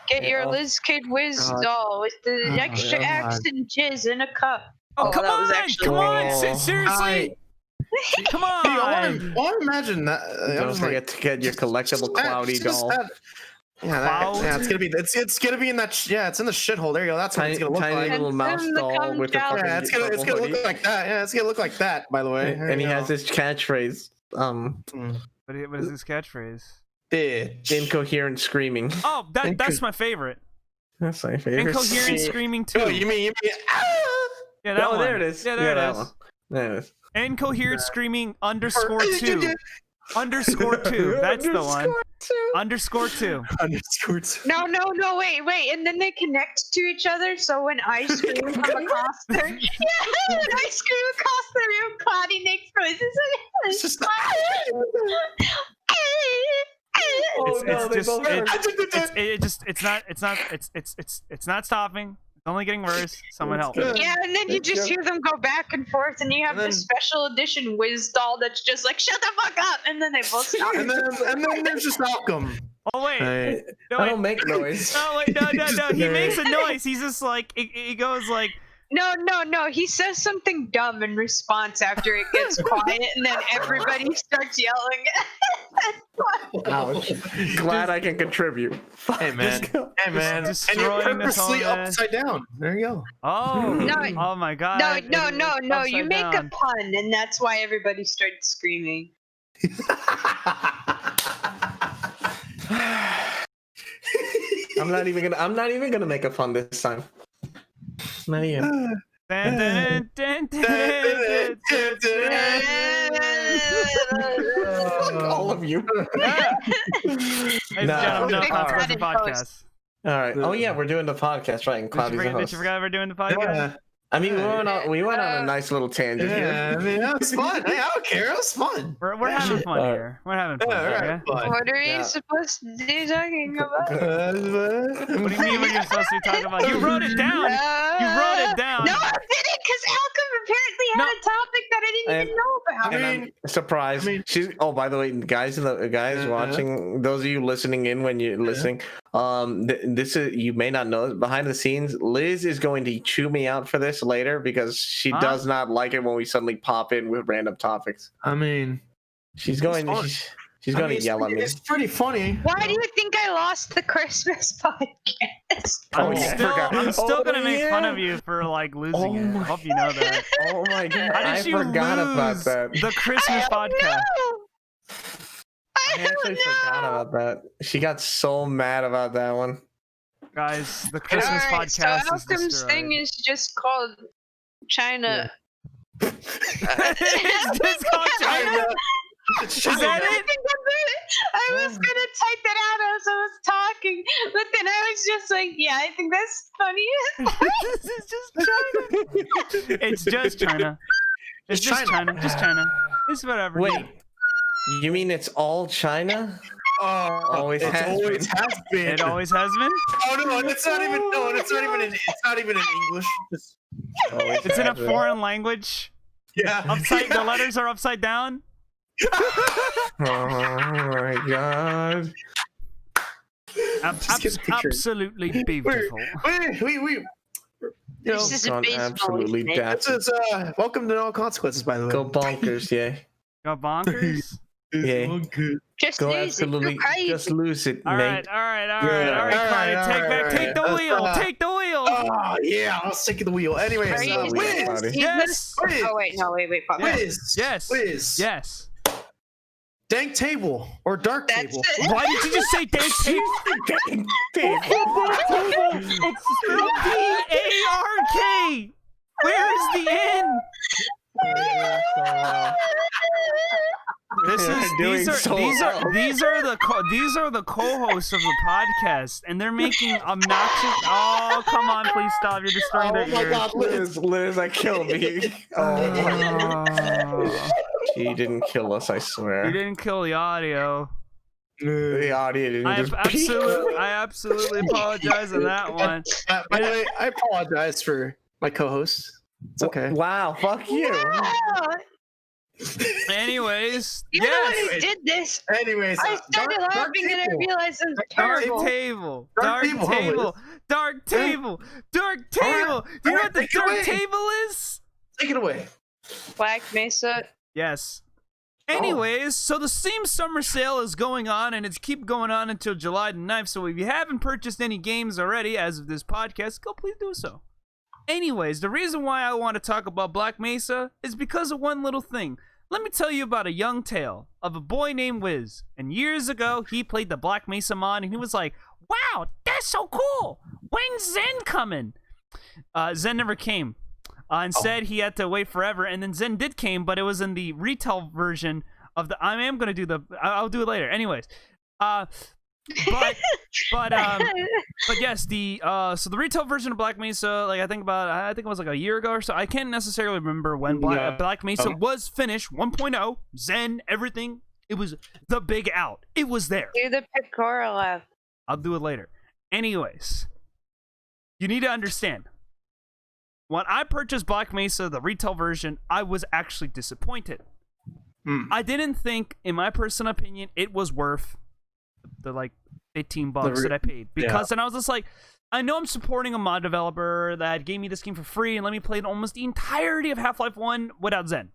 Get your Liz Kid Wiz doll with the extra accent jizz in a cup. Oh, come on! Seriously. Come on! Dude, I want to imagine that. Don't forget to get your collectible cloudy doll. It's gonna be. It's gonna be in that. It's in the shithole. There you go. That's what it's gonna look like. Tiny little mouse doll with a it's gonna look like that. Yeah, it's gonna look like that. By the way, and he has his catchphrase. What is his catchphrase? Bitch. Incoherent screaming. Oh, that's my favorite. That's my favorite. Incoherent screaming too. Oh, you mean? Yeah, that one. There it is. Yeah, there it is. There it is. Incoherent screaming _2. _2. That's the one. _2. No, wait. And then they connect to each other, so when I scream from across the room, when I scream across the room, Claudia makes noises. It's just it's not stopping. It's only getting worse. Someone help. Yeah, and then you just hear them go back and forth, and you have this special edition Wiz doll that's just like, shut the fuck up, and then they both stop. and then there's just Malcolm. Oh wait, I don't make noise. No, wait, no. He makes a noise. He's just like, he goes like, No. He says something dumb in response after it gets quiet, and then everybody starts yelling. Ouch. Glad I can contribute. Hey man, and destroying you're purposely the tone, upside down. There you go. Oh, No. oh my god. No. You Upside make down. a pun, and that's why everybody starts screaming. I'm not even gonna make a fun this time. Not even. Dun, dun, dun, dun, dun, dun, Fuck all of you. Ladies and gentlemen, no Fix consequence that in podcast. All right. Oh yeah, we're doing the podcast, right? And Cloudy's the Did host. you forget we're doing the podcast? I mean, we went on a nice little tangent here. I mean, that was fun. Hey, I don't care. It was fun. We're having fun here. We're having fun. Yeah. What are you supposed to be talking about? What do you mean what you're supposed to be talking about? You wrote it down. You wrote it down. No, I didn't, because Alchem apparently had a topic that I didn't even know about. And I'm surprised. She's. Oh, by the way, guys, watching, those of you listening in when you're listening, this is, you may not know, behind the scenes, Liz is going to chew me out for this later because she does not like it when we suddenly pop in with random topics. I mean, she's going to yell at me. It's pretty funny. Why do you think I lost the Christmas podcast? I'm still gonna make fun of you for like losing it. I hope you know that. Oh my god! How did you forgot about that. The Christmas podcast. I actually forgot about that. She got so mad about that one. Guys, the Christmas podcast so is Alchem's destroyed. thing is just called China. It's just called China? Is that it? I was gonna type that out as I was talking, but then I was just like, yeah, I think that's funny. This is just China. It's just China. It's just China. Just China. It's whatever. Wait, you mean it's all China? Always has been. It always has been. Oh no, it's not even. No, it's not even. It's not even in English. It's in a foreign language. Yeah. The letters are upside down. Oh my god. Absolutely beautiful. We This is a baseball. Absolutely This is welcome to No Consequences, by the way. Go bonkers, yeah. Go bonkers. Yeah. Just Go lose absolutely. it. You're crazy. Just lose it, All Nate. right, Clyde. Take the wheel. Take the wheel. Oh yeah, I'll stick in the wheel. Anyways, Wiz. Yes. Oh wait, no, wait, pause. Wiz. Yes. Wiz. Yes. Dank table or dark table. Why did you just say dank table? It's spelled D-A-R-K. Where's the N? These are the co-hosts of the podcast, and they're making obnoxious. Oh, come on, please stop! You're destroying their ears. Oh my god, Liz, that killed me. Oh. She didn't kill us, I swear. You didn't kill the audio. The audio didn't I absolutely apologize on that one. By the way, I apologize for my co-host. It's okay. Wow, fuck you. Wow. Anyways, You're the one who did this. Anyways, I started laughing and I realized it was terrible. Dark table. Do you know what the dark table is? Take it away. Black Mesa. Yes. Anyways, so the Steam Summer Sale is going on, and it's keep going on until July the 9th, so if you haven't purchased any games already as of this podcast, go please do so. Anyways, the reason why I want to talk about Black Mesa is because of one little thing. Let me tell you about a young tale of a boy named Wiz. And years ago, he played the Black Mesa mod, and he was like, wow, that's so cool. When's Zen coming? Zen never came. Instead, he had to wait forever, and then Zen did came, but it was in the retail version of the. I am gonna do the. I'll do it later. Anyways, but yes, the so the retail version of Black Mesa, like I think it was like a year ago or so. I can't necessarily remember when Black Mesa was finished. 1.0, Zen, everything. It was the big out. It was there. Do the Picora laugh. I'll do it later. Anyways, you need to understand. When I purchased Black Mesa, the retail version, I was actually disappointed. I didn't think, in my personal opinion, it was worth the like $15 that I paid. Because then I was just like, I know I'm supporting a mod developer that gave me this game for free and let me play almost the entirety of Half-Life 1 without Zen.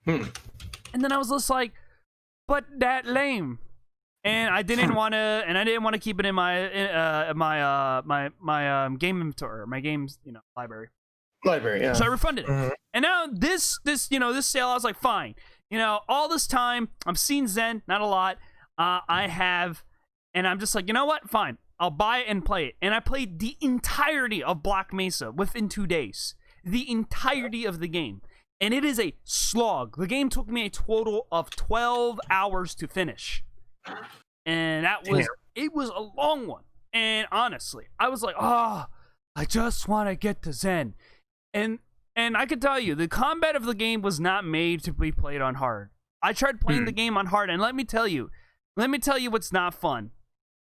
And then I was just like, but that lame. And I didn't want to, keep it in my game inventory, my games, library. Yeah. So I refunded it. And now this sale, I was like, fine. All this time, I've seen Zen, not a lot. I have, and I'm just like, you know what? Fine. I'll buy it and play it. And I played the entirety of Black Mesa within 2 days. The entirety of the game. And it is a slog. The game took me a total of 12 hours to finish. And it was a long one. And honestly, I was like, I just want to get to Zen. And I can tell you, the combat of the game was not made to be played on hard. I tried playing the game on hard, and let me tell you what's not fun.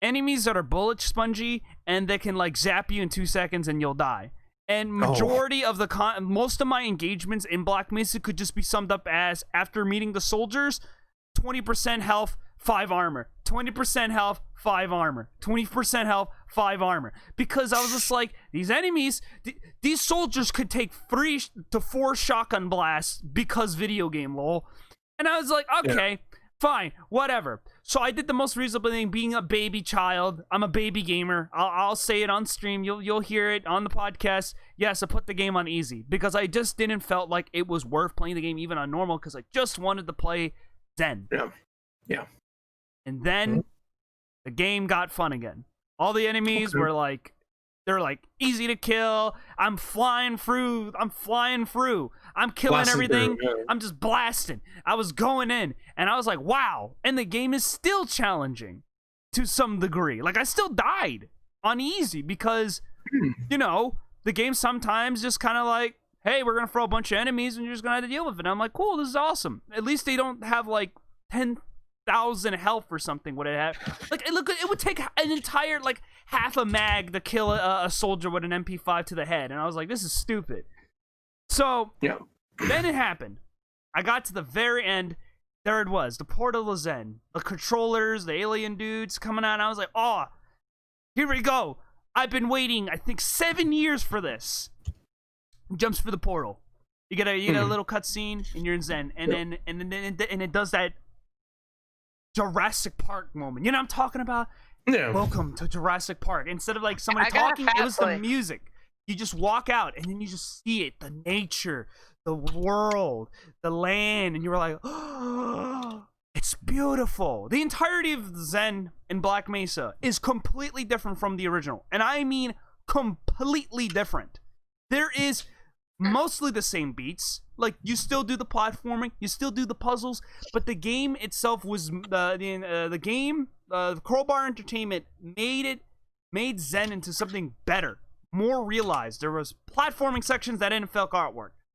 Enemies that are bullet spongy, and they can zap you in 2 seconds and you'll die. And majority of most of my engagements in Black Mesa could just be summed up as, after meeting the soldiers, 20% health, 5 armor. 20% health, 5 armor. 20% health, 5 armor. Because I was just like, these enemies, these soldiers could take 3 to 4 shotgun blasts because video game, lol. And I was like, okay, fine, whatever. So I did the most reasonable thing, being a baby child. I'm a baby gamer. I'll say it on stream. You'll hear it on the podcast. Yes, I put the game on easy because I just didn't felt like it was worth playing the game even on normal because I just wanted to play Zen. Yeah. And then the game got fun again. All the enemies were they're easy to kill. I'm flying through. I'm killing blasting everything. I'm just blasting. I was going in and I was like, wow. And the game is still challenging to some degree. I still died on easy because, the game sometimes just kind of hey, we're going to throw a bunch of enemies and you're just going to have to deal with it. And I'm like, cool, this is awesome. At least they don't have 10,000 health or something. Would it have it would take an entire half a mag to kill a soldier with an MP5 to the head, and I was like, this is stupid. So then it happened. I got to the very end. There it was, the Portal of Zen, the controllers, the alien dudes coming out, and I was like, oh, here we go. I've been waiting, I think, 7 years for this. Jumps for the portal. You get a little cutscene and you're in Zen, and then it does that Jurassic Park moment. You know what I'm talking about? Yeah. Welcome to Jurassic Park. Instead of somebody talking, it was the music. You just walk out and then you just see it, the nature, the world, the land, and you were like, oh, it's beautiful. The entirety of Zen in Black Mesa is completely different from the original. And I mean completely different. There is mostly the same beats. You still do the platforming, you still do the puzzles, but the game itself was the Crowbar Entertainment made Zen into something better, more realized. There was platforming sections that didn't feel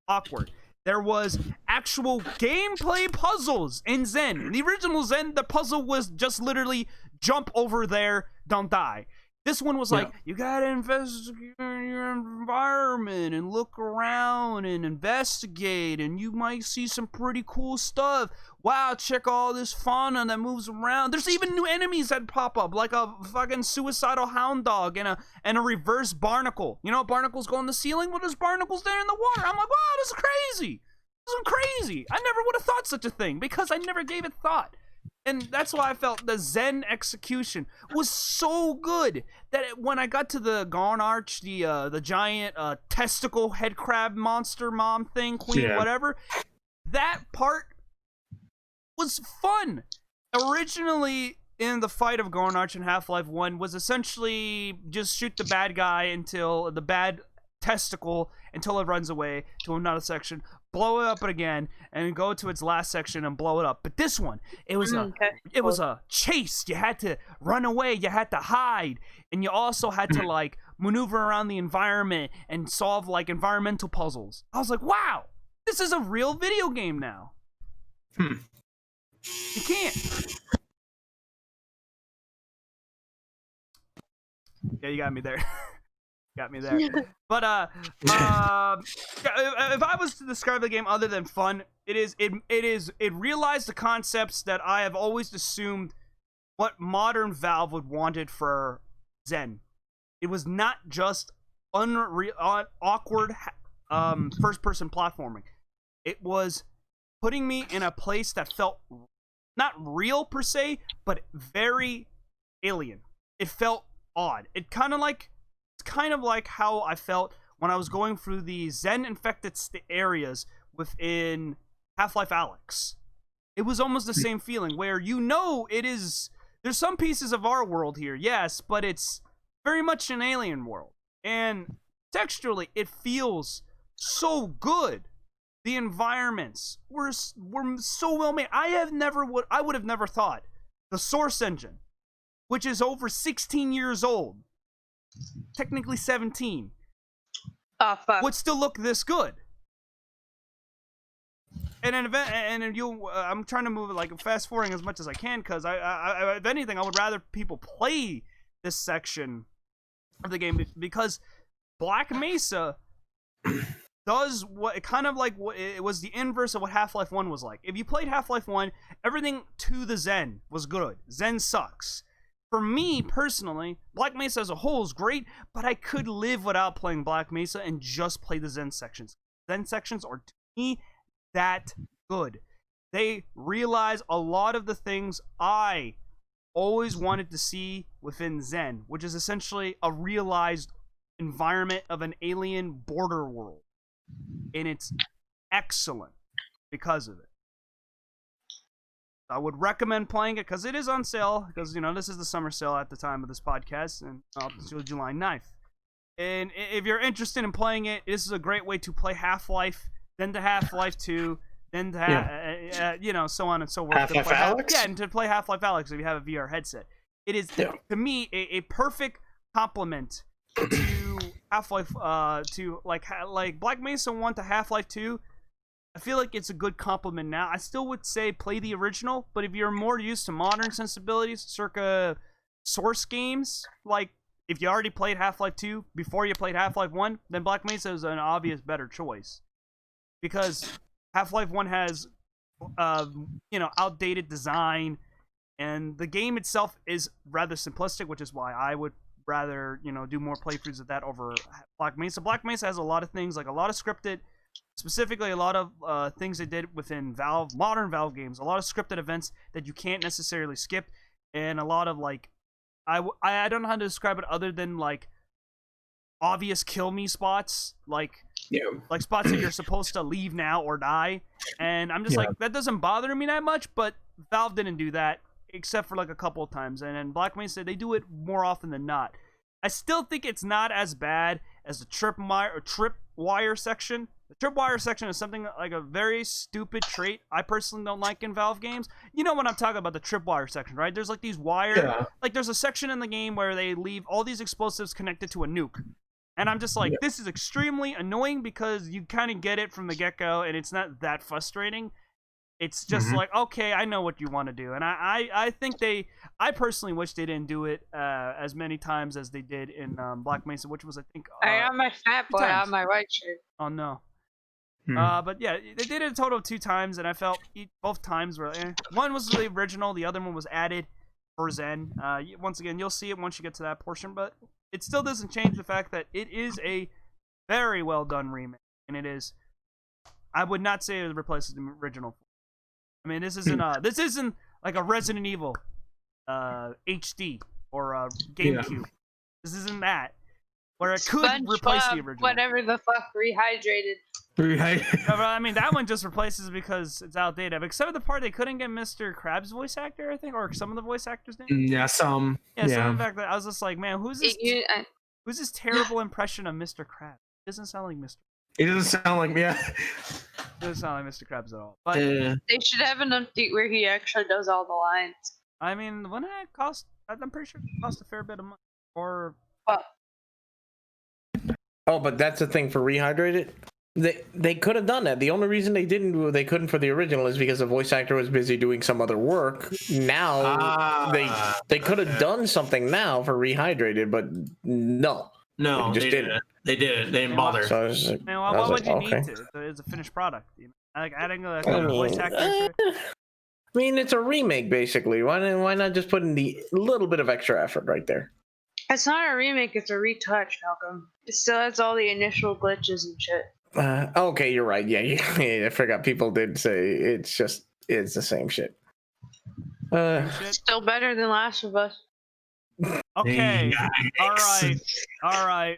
awkward. There was actual gameplay puzzles in Zen. In the original Zen, the puzzle was just literally jump over there, don't die. This one was you gotta investigate your environment and look around and investigate, and you might see some pretty cool stuff. Wow, check all this fauna that moves around. There's even new enemies that pop up, like a fucking suicidal hound dog and a reverse barnacle. You know, barnacles go on the ceiling. Well, there's barnacles there in the water. I'm like, wow, this is crazy. This is crazy. I never would have thought such a thing because I never gave it thought. And that's why I felt the Zen execution was so good that when I got to the Gone Arch, the giant testicle head crab monster mom thing, queen, whatever, that part was fun. Originally, in the fight of Gone Arch and Half-Life 1 was essentially just shoot the bad guy until the bad testicle until it runs away to another section, blow it up again, and go to its last section and blow it up. But this one, it was a chase. You had to run away, you had to hide, and you also had to maneuver around the environment and solve environmental puzzles. I was like, wow, this is a real video game now. You can't. Yeah, you got me there. Got me there. But if I was to describe the game other than fun, it realized the concepts that I have always assumed what modern Valve would wanted for Zen. It was not just awkward first-person platforming. It was putting me in a place that felt not real per se, but very alien. It felt odd. It's kind of like how I felt when I was going through the Zen-infected areas within Half-Life Alyx. It was almost the same feeling where it is. There's some pieces of our world here, yes, but it's very much an alien world. And texturally, it feels so good. The environments were so well made. I would have never thought the Source engine, which is over 16 years old, technically 17, would still look this good. And I'm trying to move it like fast forwarding as much as I can, because I if anything, I would rather people play this section of the game, because Black Mesa does what it was the inverse of what Half-Life 1 was like. If you played Half-Life 1, everything to the Zen was good. Zen sucks. For me personally, Black Mesa as a whole is great, but I could live without playing Black Mesa and just play the Zen sections. Zen sections are, to me, that good. They realize a lot of the things I always wanted to see within Zen, which is essentially a realized environment of an alien border world. And it's excellent because of it. I would recommend playing it because it is on sale, because this is the summer sale at the time of this podcast, and up until July 9th. And if you're interested in playing it, this is a great way to play Half-Life, then to Half-Life 2, then to so on and so forth. Half-Life Alyx? And to play Half-Life Alyx if you have a VR headset. It is, to me, a perfect complement to Half-Life, to like Black Mesa 1 to Half-Life 2. I feel like it's a good complement now. I still would say play the original, but if you're more used to modern sensibilities, circa Source games, like if you already played Half-Life 2 before you played Half-Life 1, then Black Mesa is an obvious better choice. Because Half-Life 1 has, outdated design, and the game itself is rather simplistic, which is why I would rather, do more playthroughs of that over Black Mesa. Black Mesa has a lot of things, like a lot of scripted, specifically a lot of things they did within modern Valve games, a lot of scripted events that you can't necessarily skip, and a lot of, like, I don't know how to describe it other than, like, obvious kill me spots, like spots that you're supposed to leave now or die, and I'm just like, that doesn't bother me that much, but Valve didn't do that, except for like a couple of times, and in Black Mesa they do it more often than not. I still think it's not as bad as the tripwire section. The tripwire section is something like a very stupid trait I personally don't like in Valve games. You know what I'm talking about, the tripwire section, right? There's like these like there's a section in the game where they leave all these explosives connected to a nuke. And I'm just like, this is extremely annoying because you kind of get it from the get-go, and it's not that frustrating. It's just like, okay, I know what you want to do. And I think I personally wish they didn't do it as many times as they did in Black Mesa, which was, I think... I got my fat boy on my white shirt. Oh, no. But yeah, they did it a total of 2 times, and I felt both times were... One was the original, the other one was added for Zen. Once again, you'll see it once you get to that portion, but it still doesn't change the fact that it is a very well done remake, and it is... I would not say it replaces the original. I mean, this isn't like a Resident Evil HD or a GameCube. This isn't that, where it could replace the original. Whatever the fuck, rehydrated. I mean, that one just replaces because it's outdated. Except for the part they couldn't get Mr. Krabs' voice actor, I think, or some of the voice actors didn't. Yeah, some. Yeah, some. In fact, I was just like, man, who's this terrible impression of Mr. Krabs? It doesn't sound like Mr. It doesn't sound like It doesn't sound like Mr. Krabs at all. But they should have an update where he actually does all the lines. I mean, wouldn't it cost? I'm pretty sure it cost a fair bit of money. Or but that's the thing for rehydrated. They could have done that. The only reason they couldn't for the original is because the voice actor was busy doing some other work. Now they could have done something now for rehydrated, but no. No, they just didn't. They didn't. They didn't bother. So I was like, man, why would you need to? It's a finished product. Like adding a voice actor. I mean, it's a remake basically. Why not just put in the little bit of extra effort right there? It's not a remake, it's a retouch, Malcolm. It still has all the initial glitches and shit. Okay, you're right. Yeah, I forgot. People did say it's the same shit. Still better than Last of Us. Okay. All right.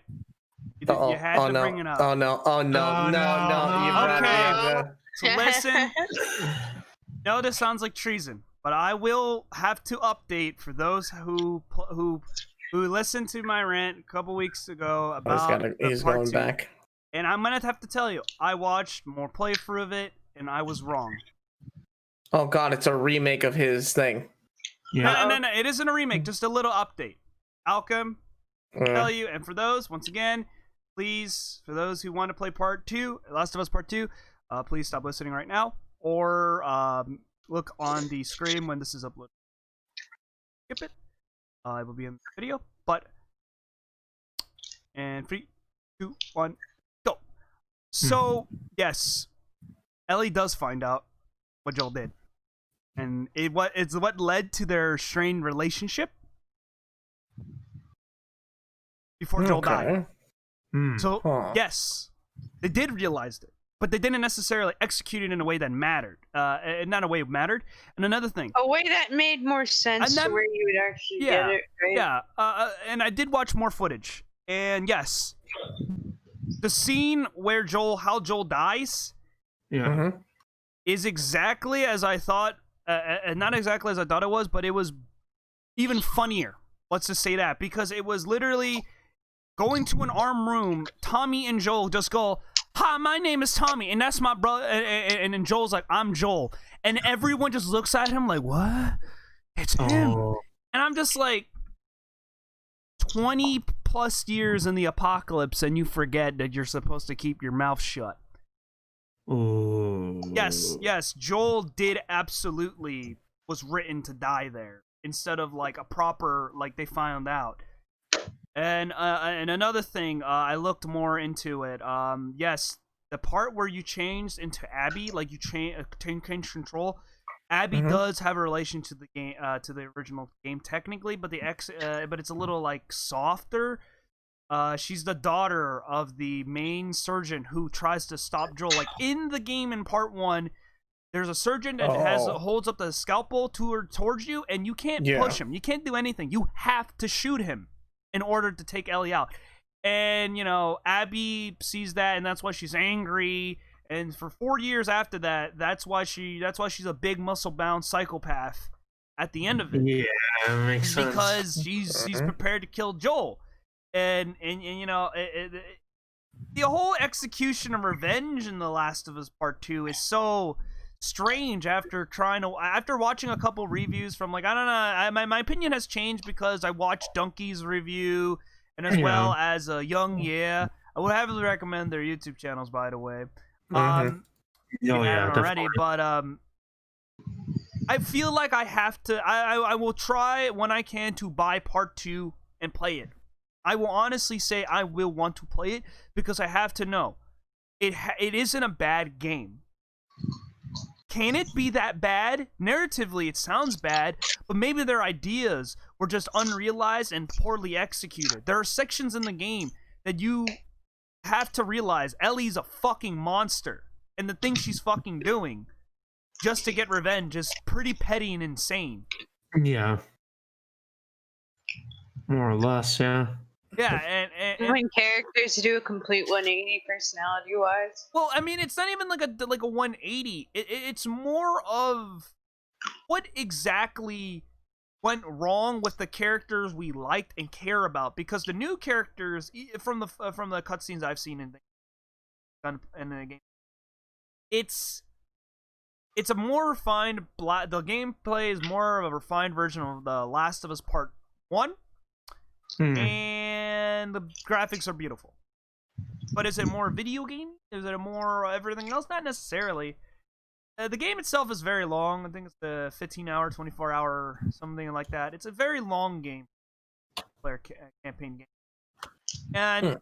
You had to bring it up. Oh no! You brought it up. So listen. No, this sounds like treason, but I will have to update for those who listened to my rant a couple weeks ago about he's going back. And I'm gonna have to tell you, I watched more playthrough of it, and I was wrong. Oh God, it's a remake of his thing. Yeah. No, it isn't a remake. Just a little update. Alchem, tell you, and for those, once again, please, for those who want to play Part 2, Last of Us Part 2, please stop listening right now, or look on the screen when this is uploaded. Skip it. It will be in the video, but... And 3, 2, 1, go. So, yes, Ellie does find out what Joel did. And it's what led to their strained relationship before Joel died. So, yes, they did realize it, but they didn't necessarily execute it in a way that mattered. Not a way it mattered. And another thing. A way that made more sense to where you would actually get it, right? Yeah, and I did watch more footage. And yes, the scene where how Joel dies is exactly as I thought, and not exactly as I thought it was, but it was even funnier. Let's just say that, because it was literally going to an arm room. Tommy and Joel just go, "Hi, my name is Tommy, and that's my brother." And then Joel's like, "I'm Joel," and everyone just looks at him like, "What? It's him." And I'm just like, 20 plus years in the apocalypse, and you forget that you're supposed to keep your mouth shut. Ooh. Yes, Joel did absolutely was written to die there instead of like a proper, like they found out. And another thing, I looked more into it. Yes, the part where you changed into Abby, like you change control. Abby does have a relation to the game, to the original game technically, but but it's a little like softer. She's the daughter of the main surgeon who tries to stop Joel. Like in the game in part 1, there's a surgeon that holds up the scalpel towards you, and you can't push him. You can't do anything. You have to shoot him in order to take Ellie out. And Abby sees that, and that's why she's angry. And for 4 years after that, that's why she's a big muscle-bound psychopath at the end of it. Yeah, that makes sense. Because she's prepared to kill Joel. And the whole execution of revenge in The Last of Us Part 2 is so strange after watching a couple reviews from, like, I don't know, my opinion has changed because I watched Donkey's review, and as well as Young I would heavily recommend their YouTube channels, by the way. Already, but I feel like I have to. I will try when I can to buy Part 2 and play it. I will honestly say I will want to play it because I have to know it isn't a bad game. Can it be that bad? Narratively, it sounds bad, but maybe their ideas were just unrealized and poorly executed. There are sections in the game that you have to realize Ellie's a fucking monster, and the things she's fucking doing just to get revenge is pretty petty and insane. Yeah. More or less, yeah. Yeah, and when characters do a complete 180 personality-wise. Well, I mean, it's not even like a 180. It's more of what exactly went wrong with the characters we liked and care about. Because the new characters from the cutscenes I've seen in the game, it's a more refined. The gameplay is more of a refined version of The Last of Us Part 1. And the graphics are beautiful. But is it more video game? Is it more everything else? Not necessarily. The game itself is very long. I think it's the 15-hour, 24-hour, something like that. It's a very long game, player campaign game. And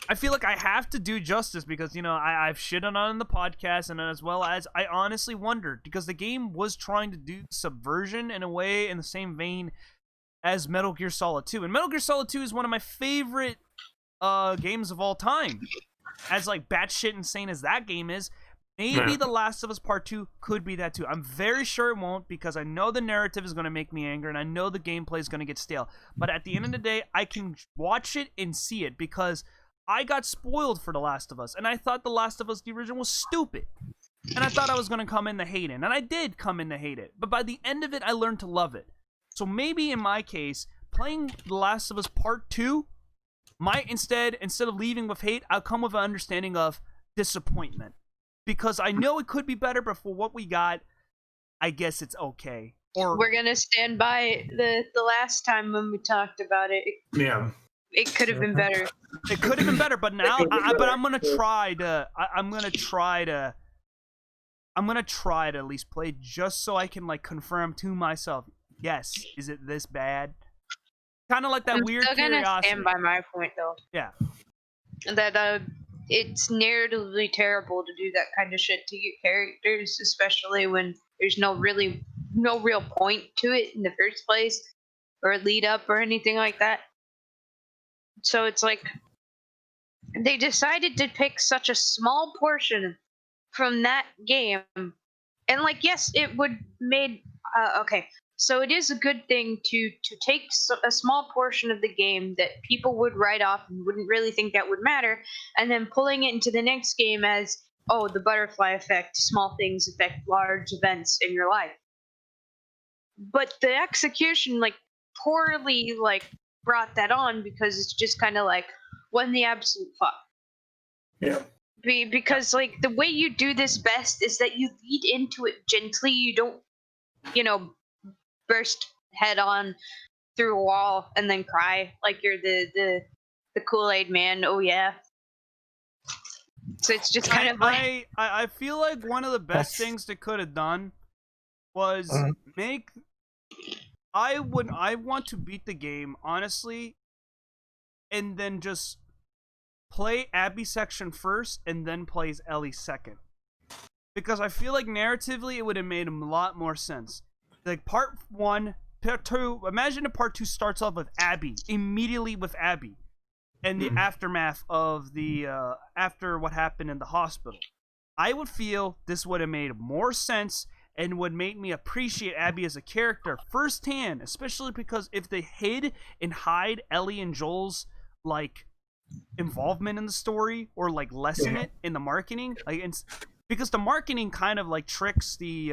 I feel like I have to do justice because, I've shitted on the podcast, and as well as I honestly wondered because the game was trying to do subversion in a way in the same vein as Metal Gear Solid 2. And Metal Gear Solid 2 is one of my favorite games of all time. As like batshit insane as that game is, maybe The Last of Us Part 2 could be that too. I'm very sure it won't, because I know the narrative is going to make me angry and I know the gameplay is going to get stale. But at the end of the day, I can watch it and see it, because I got spoiled for The Last of Us, and I thought The Last of Us, the original, was stupid. And I thought I was going to come in to hate it, and I did come in to hate it. But by the end of it, I learned to love it. So maybe in my case, playing The Last of Us Part 2 might instead of leaving with hate, I'll come with an understanding of disappointment. Because I know it could be better, but for what we got, I guess it's okay. Or we're gonna stand by the last time when we talked about it. Yeah. It could have been better. It could have been better, but now, but I'm gonna try to. I'm gonna try to at least play, just so I can like confirm to myself. Yes, is it this bad? Kind of like that weird still curiosity. gonna stand by my point though. Yeah. That it's narratively terrible to do that kind of shit to your characters, especially when there's no real point to it in the first place, or lead up or anything like that. So it's like they decided to pick such a small portion from that game, and like, yes, it would made okay. So it is a good thing to take a small portion of the game that people would write off and wouldn't really think that would matter, and then pulling it into the next game as, oh, the butterfly effect, small things affect large events in your life. But the execution, like, poorly, like, brought that on, because it's just kind of like, what in the absolute fuck? Yeah. Because, like, the way you do this best is that you lead into it gently. You don't, burst head on through a wall and then cry like you're the Kool-Aid man. Oh yeah. So it's just kind of like, I feel like one of the best things they could have done was make. I want to beat the game honestly, and then just play Abby section first and then plays Ellie second, because I feel like narratively it would have made a lot more sense. Like part 1, part 2. Imagine if part 2 starts off with Abby, immediately with Abby, and the aftermath of the after what happened in the hospital. I would feel this would have made more sense and would make me appreciate Abby as a character firsthand, especially because if they hid and hide Ellie and Joel's like involvement in the story, or like lessen it in the marketing, like because the marketing kind of like tricks the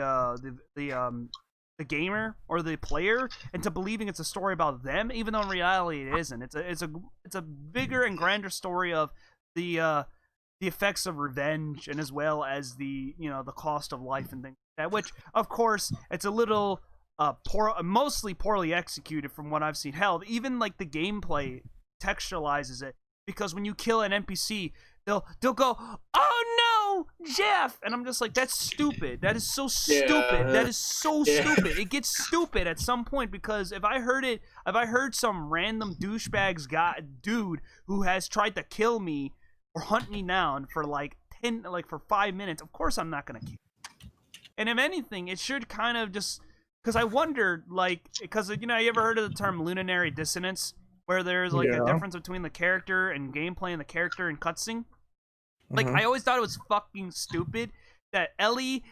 gamer or the player into believing it's a story about them, even though in reality it isn't. It's a bigger and grander story of the effects of revenge, and as well as the the cost of life and things like that. Which, of course, it's a little mostly poorly executed from what I've seen. Hell, even like the gameplay textualizes it, because when you kill an NPC, they'll go, "Oh no, Jeff!" And I'm just like, that's stupid. That is so stupid. Yeah. That is so stupid. It gets stupid at some point, because if I heard some random douchebag's dude who has tried to kill me or hunt me down for for 5 minutes, of course I'm not gonna kill. And if anything, it should kind of just, because I wondered, because you ever heard of the term luminary dissonance, where there's like a difference between the character and gameplay and the character and cutscene? Like, I always thought it was fucking stupid that Ellie,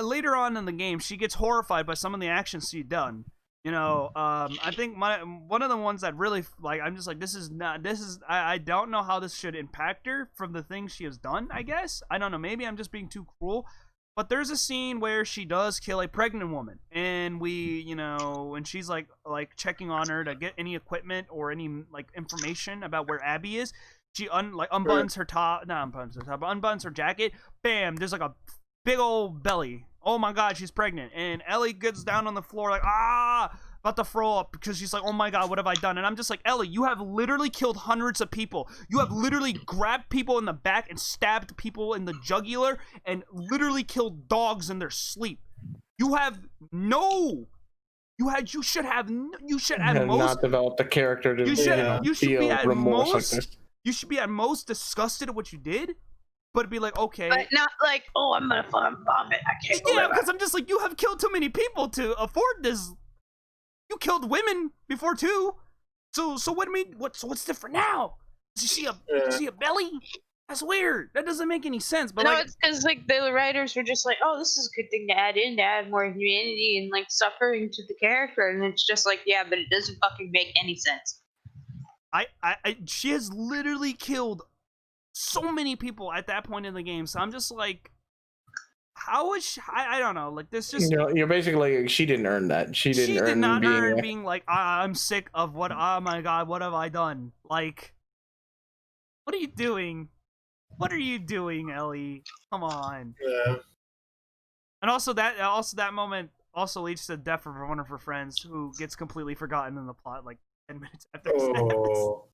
later on in the game, she gets horrified by some of the actions she's done. I think one of the ones that really, I'm just like, I don't know how this should impact her from the things she has done, I guess. I don't know, maybe I'm just being too cruel. But there's a scene where she does kill a pregnant woman, and and she's like checking on her to get any equipment or any information about where Abby is. She unbuttons her top, not unbuttons her top, but unbuttons her jacket. Bam! There's like a big old belly. Oh my god, she's pregnant. And Ellie gets down on the floor like, about to throw up, because she's like, oh my god, what have I done? And I'm just like, Ellie, you have literally killed hundreds of people. You have literally grabbed people in the back and stabbed people in the jugular and literally killed dogs in their sleep. You should have not developed a character to feel remorse like this. You should be at most disgusted at what you did, but it'd be like, okay. But not like, oh, I'm gonna vomit. I can't. Yeah, because I'm just like, you have killed too many people to afford this You killed women before too. So what do you mean? What's different now? Does you see a belly? That's weird. That doesn't make any sense. But no, it's because like the writers were just like, oh, this is a good thing to add in to add more humanity and like suffering to the character, and it's just like, yeah, but it doesn't fucking make any sense. She has literally killed so many people at that point in the game. So I'm just like, how is she, I don't know. Like this just you're basically she didn't earn that. She did not earn being like I'm sick of what. Oh my god, what have I done? Like, what are you doing? What are you doing, Ellie? Come on. Yeah. And also that moment also leads to the death of one of her friends who gets completely forgotten in the plot like 10 minutes after. Oh.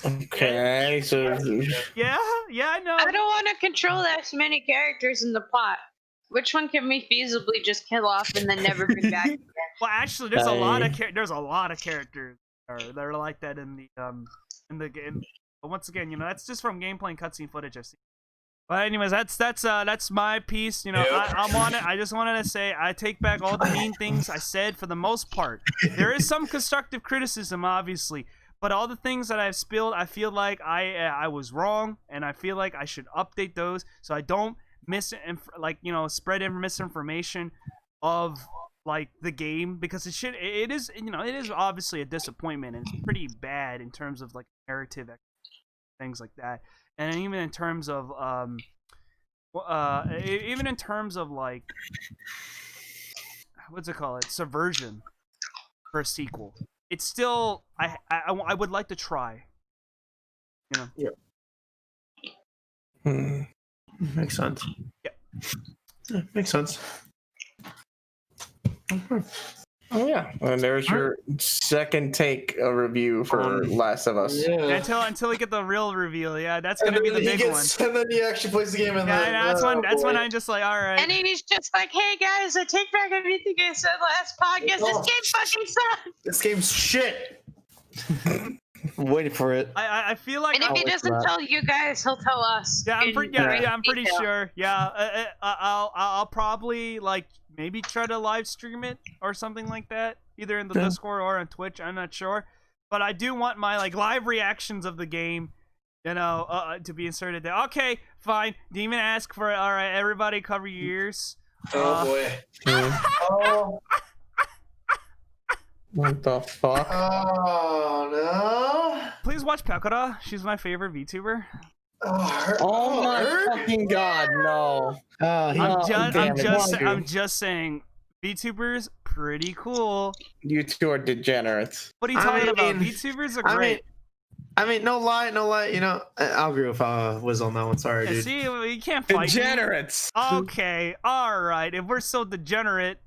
Okay, so yeah, I know. I don't want to control that many characters in the plot. Which one can we feasibly just kill off and then never bring back again? Well, actually, there's a lot of characters that are like that in the game. But once again, that's just from gameplay and cutscene footage I've seen. But anyways, that's my piece. I just wanted to say I take back all the mean things I said for the most part. There is some constructive criticism, obviously, but all the things that I've spilled, I feel like I was wrong, and I feel like I should update those so I don't spread misinformation of like the game, because it is obviously a disappointment, and it's pretty bad in terms of like narrative things like that, and even in terms of like what's it called, subversion for a sequel. It's still I would like to try. Yeah. Makes sense. Yeah, makes sense. Oh yeah, and there's your second take review for Last of Us. Yeah. Until we get the real reveal, yeah, that's gonna be the big one. And then he actually plays the game. And that's when I'm just like, all right. And he's just like, hey guys, I take back everything I said last podcast. This game fucking sucks. This game's shit. I'm waiting for it. I feel like. And if he doesn't tell you guys, he'll tell us. Yeah, I'm pretty sure. Yeah, I'll probably maybe try to live stream it or something like that, either in the Discord or on Twitch. I'm not sure, but I do want my live reactions of the game, to be inserted there. Okay, fine. Didn't even ask for it. All right, everybody, cover your ears. Oh boy. Oh. What the fuck? Oh no! Please watch Pekora. She's my favorite VTuber. Oh my fucking god, no! I'm just saying, VTubers pretty cool. You two are degenerates. What are you talking about? VTubers are great. I mean, no lie. I'll agree with Wiz on that one. Sorry, dude. See, you can't fight degenerates. Okay, all right. If we're so degenerate,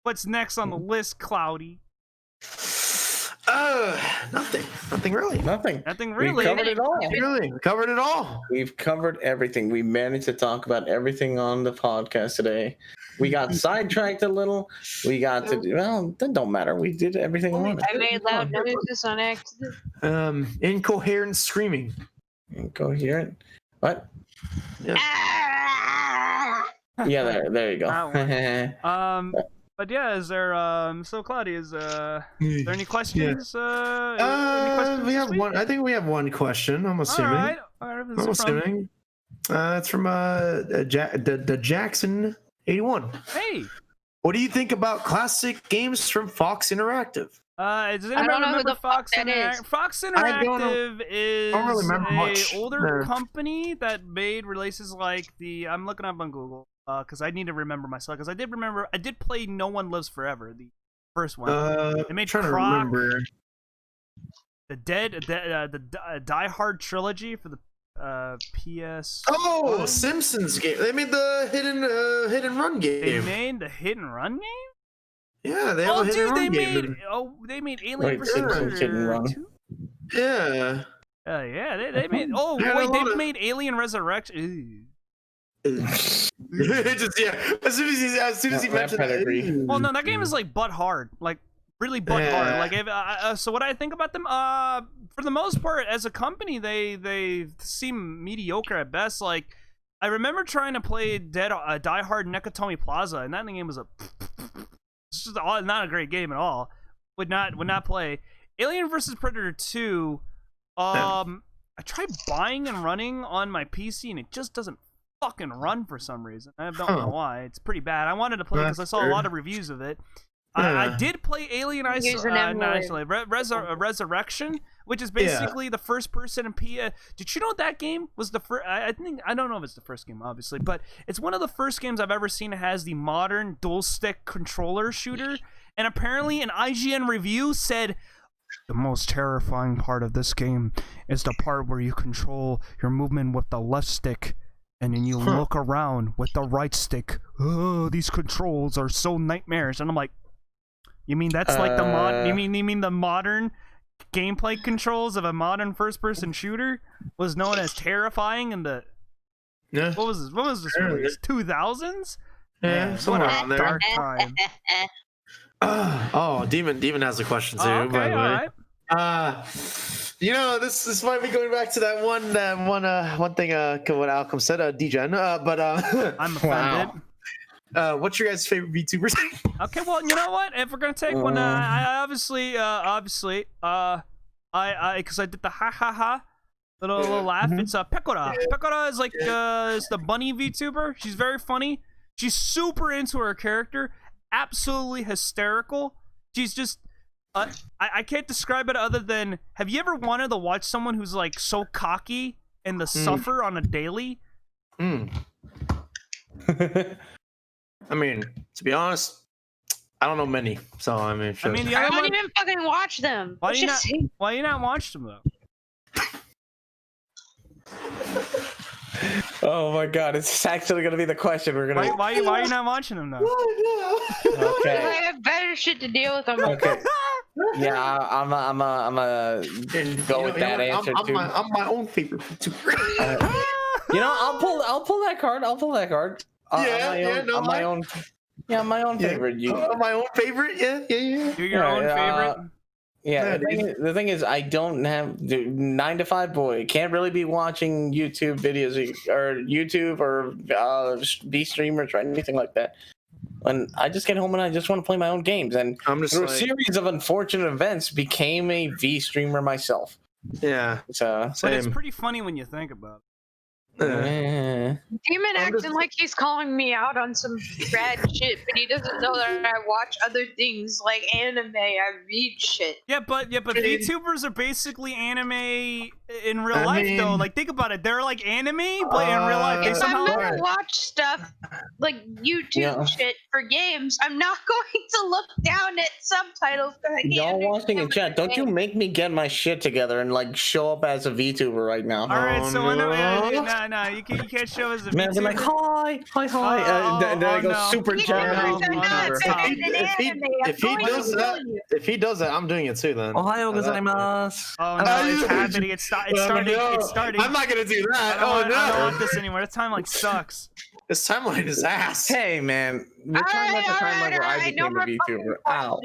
what's next on the list, Cloudy? Nothing really. Nothing really. We covered it all. Really, we covered it all. We've covered everything. We managed to talk about everything on the podcast today. We got sidetracked a little. We got that don't matter. We did everything on it. I made loud noises on accident. Incoherent screaming. Incoherent. What? Yeah. Yeah, there you go. But yeah, is there so Cloudy, is there any questions? Any questions we have one. I think we have one question. I'm assuming. All right. I'm assuming. It's from the Jackson 81. Hey. What do you think about classic games from Fox Interactive? Does anybody remember Fox Interactive? Fox Interactive is an older company that made releases like I'm looking up on Google. Because I need to remember myself. Because I did play No One Lives Forever, the first one. They made Croc, the Die Hard trilogy for the PS. Oh, Simpsons game. They made the hit and run game. They made the hit and run game. Yeah, they have a hit and run game. They made Alien vs. Predator 2. Yeah. Yeah. They made. Oh wait, they made Alien Resurrection. Just as soon as he mentioned that. Well, no, that game is butt hard, really butt hard. So what I think about them, for the most part, as a company, they seem mediocre at best. I remember trying to play Die Hard Nakatomi Plaza, and that game was it's just not a great game at all. would not play. Alien vs Predator 2. I tried buying and running on my PC, and it just doesn't fucking run for some reason. I don't know why. It's pretty bad. I wanted to play it because I saw a lot of reviews of it. I did play Alien Resurrection, which is basically the first person in Did you know that game was the first? I don't know if it's the first game, obviously, but it's one of the first games I've ever seen that has the modern dual stick controller shooter. And apparently, an IGN review said the most terrifying part of this game is the part where you control your movement with the left stick. And then you look around with the right stick. Oh, these controls are so nightmarish. And I'm like, you mean that's like the mod? You mean the modern gameplay controls of a modern first-person shooter was known as terrifying in the what was this release? 2000s? Yeah, somewhere around there. Dark time. Oh, Demon has a question too. Okay, by the way. all right. This might be going back to that one thing what Alcom said, Degen. But I'm offended. What's your guys' favorite VTubers? Okay, well, you know what? If we're gonna take one, I obviously, because I did the ha little laugh. It's Pecora. Pecora is like is the bunny VTuber. She's very funny. She's super into her character. Absolutely hysterical. She's just I can't describe it other than, have you ever wanted to watch someone who's like so cocky and to suffer on a daily? I mean, to be honest, I don't know many. So I mean, I don't even fucking watch them. Why do you not watch them though? Oh my god, it's actually gonna be the question we're gonna. Why are you not watching them though? Okay. I have better shit to deal with. Okay. Yeah, I'm a go with that answer too. I'm my own favorite VTuber. I'll pull that card. My own favorite. My own favorite. Yeah. You're your own favorite. The thing is, I don't have 9 to 5 boy. Can't really be watching YouTube videos or be streamers or anything like that. And I just get home and I just want to play my own games. And through a series of unfortunate events, became a V streamer myself. Yeah. So, but it's pretty funny when you think about it. Demon acting like he's calling me out on some rad shit, but he doesn't know that I watch other things like anime. I read shit. Yeah, but VTubers are basically anime in real life, though. Like, think about it. They're like anime, but in real life, if I'm gonna watch stuff like YouTube shit for games, I'm not going to look down at subtitles. Y'all watching in chat, don't you make me get my shit together and like show up as a VTuber right now. All right, so no, you can't show as a VTuber. Man, they're like, hi. Then I go super chat. If he does that, I'm doing it too. Then. Ohayou gozaimasu. Oh no, it's happening. It's starting. I'm not gonna do that. I don't want this anymore. This timeline sucks. This timeline is ass. Hey man, we're talking about the timeline where I became a VTuber. Ow.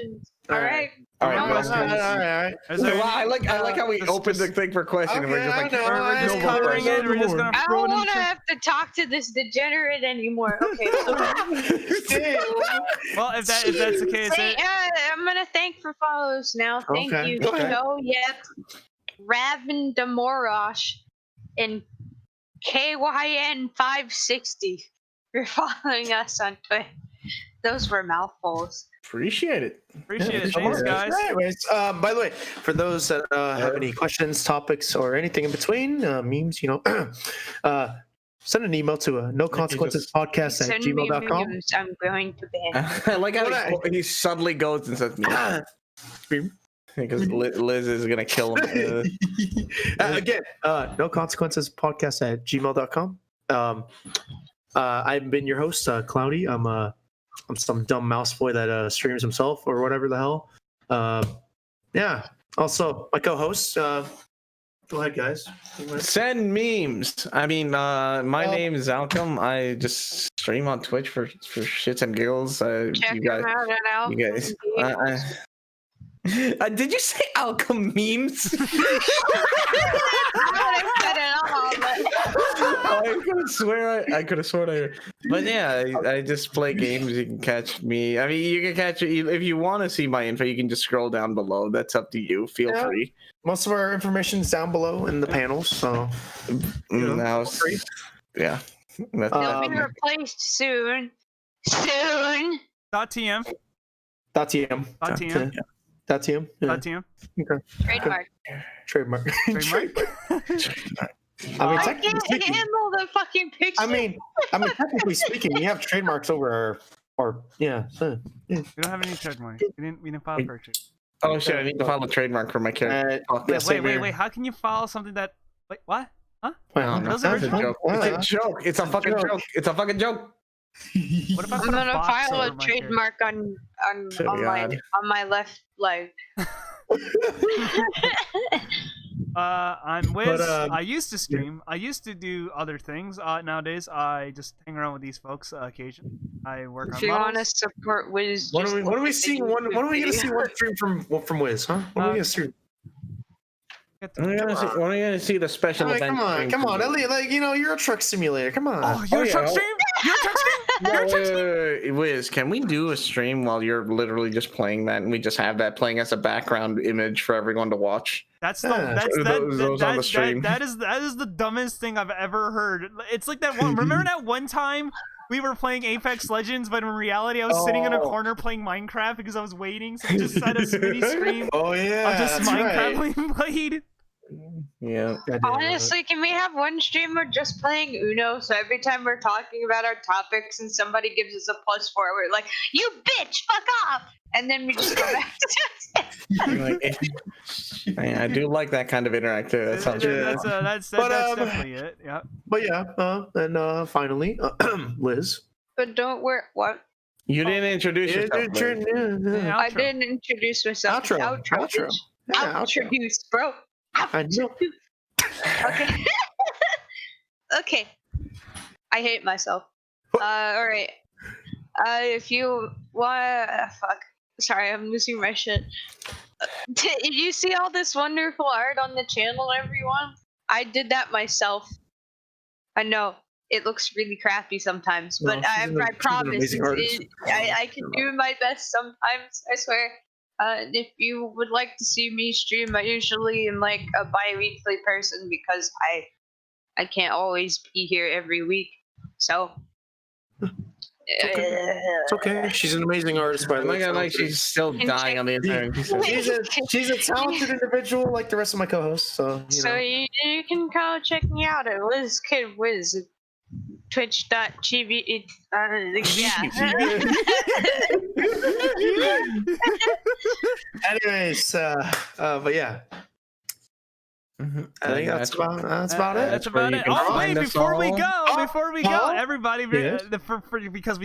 All right. All right. I like how we opened the thing for questions and we're just like, we're just covering it. We're just gonna. I don't want to have to talk to this degenerate anymore. Okay. Well, if that's the case, I'm gonna thank for follows now. Thank you, Joe Yep, Raven Demorosh, and KYN560 for following us on Twitter. Those were mouthfuls. Appreciate it. Thanks, guys. Anyways, by the way, for those that have any questions, topics, or anything in between, memes, send an email to noconsequencespodcast@gmail.com. I'm going to bed. I like how he suddenly goes and says, because Liz is going to kill him. Again, noconsequencespodcast@gmail.com. I've been your host, Cloudy. I'm some dumb mouse boy that streams himself or whatever the hell. Yeah. Also, my co-host. Go ahead, guys. Send memes. I mean, my name is Alcom. I just stream on Twitch for shits and giggles. Check him out at Alcom. You guys. Did you say Alcom memes? I said it all, but I could have sworn I heard. But yeah, I just play games. You can catch me. I mean, you can catch it if you want to see my info. You can just scroll down below. That's up to you. Feel free. Most of our information is down below in the panels. So now it's free. Yeah. They'll be replaced soon. Soon. .tm. .tm. .tm. .tm. Yeah. .tm. Okay. Trademark. I mean, I technically can't speaking, handle the fucking picture. I mean, technically speaking, we have trademarks over our yeah. We don't have any trademark. We didn't file for it. Oh shit! I need to file a trademark for my character. Wait. How can you file something that? Wait, what? Huh? No, it's a joke. It's a joke. It's a fucking joke. It's a fucking joke. What if I I'm put gonna box file over a my trademark on my left leg. I'm Wiz. I used to stream. I used to do other things. Nowadays, I just hang around with these folks occasionally. I work on If you want to models. support Wiz, When are we seeing? When are we gonna see one stream from Wiz? Huh? When are we gonna see? When are you gonna see the special event? Come on, Elliot. Like you're a truck simulator. Come on. Oh, you're a truck stream? You're a truck stream? You're a truck stream? Wait, Wiz, can we do a stream while you're literally just playing that, and we just have that playing as a background image for everyone to watch? That's the that is the dumbest thing I've ever heard. It's like that one. Remember that one time we were playing Apex Legends, but in reality I was sitting in a corner playing Minecraft because I was waiting. So I just set a mini stream. Oh yeah, of just Minecraft being played. Yeah. Honestly, can we have one streamer just playing Uno? So every time we're talking about our topics and somebody gives us a +4, we're like, "You bitch, fuck off!" And then we just go back to I do like that kind of interactive. That sounds good. That's definitely it. Yeah. But yeah, and finally, Liz. But don't worry. What? You didn't introduce yourself. I didn't introduce myself. Outro. Outro. Yeah, Introduce, bro. I know. Okay. Okay. I hate myself. All right. If you want, fuck. Sorry, I'm losing my shit. Did you see all this wonderful art on the channel, everyone? I did that myself. I know it looks really crappy sometimes, but I promise I can do my best sometimes. I swear. If you would like to see me stream, I usually am like a bi-weekly person because I can't always be here every week. So it's okay. She's an amazing artist, by the way. Like she's still dying on the internet. She's a talented individual, like the rest of my co-hosts. So you can come check me out at Liz Kid Wiz. Twitch.tv. Yeah. Anyways, but yeah. I think that's about it. That's about it. Oh wait, before we go, everybody, yes. Because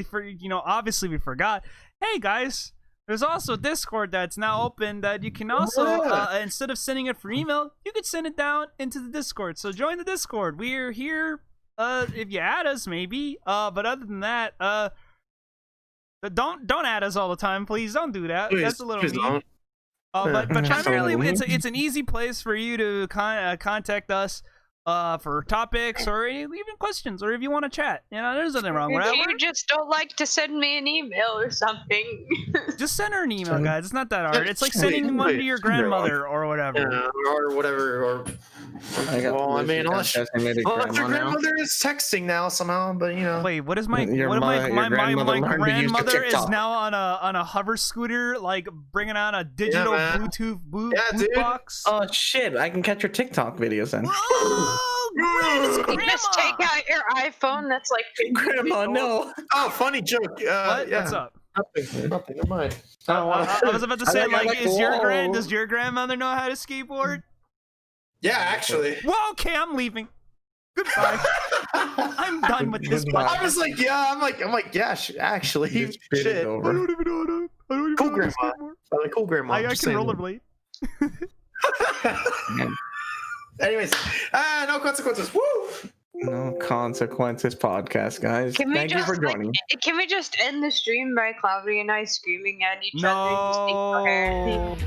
obviously we forgot. Hey guys, there's also Discord that's now open that you can also instead of sending it for email, you could send it down into the Discord. So join the Discord. We're here. If you add us, maybe. But other than that, don't add us all the time, please. Don't do that. That's a little mean. But primarily, it's an easy place for you to contact us for topics or even questions, or if you want to chat. There's nothing wrong with that. If you just don't like to send me an email or something, just send her an email, guys. It's not that hard. It's like sending one to your grandmother or whatever. Or whatever. Or unless your grandmother is texting now somehow, but Wait, what is my grandmother is now on a hover scooter, like bringing on a digital Bluetooth boot box. Oh shit! I can catch your TikTok videos then. You just take out your iPhone. That's like Grandma, no. Oh, funny joke. What? Yeah. What's up? Nothing. Never mind. I was about to say, does your grandmother know how to skateboard? Yeah, actually. Well, okay, I'm leaving. Goodbye. I'm done with this. I was like, yeah. I'm like, yeah. Actually, shit. Over. I don't even know how to. Cool grandma. Cool grandma. I can rollerblade. Anyways, no consequences. Woo! No consequences podcast, guys. Thank you for joining. Can we just end the stream by Cloudy and I screaming at each other? No.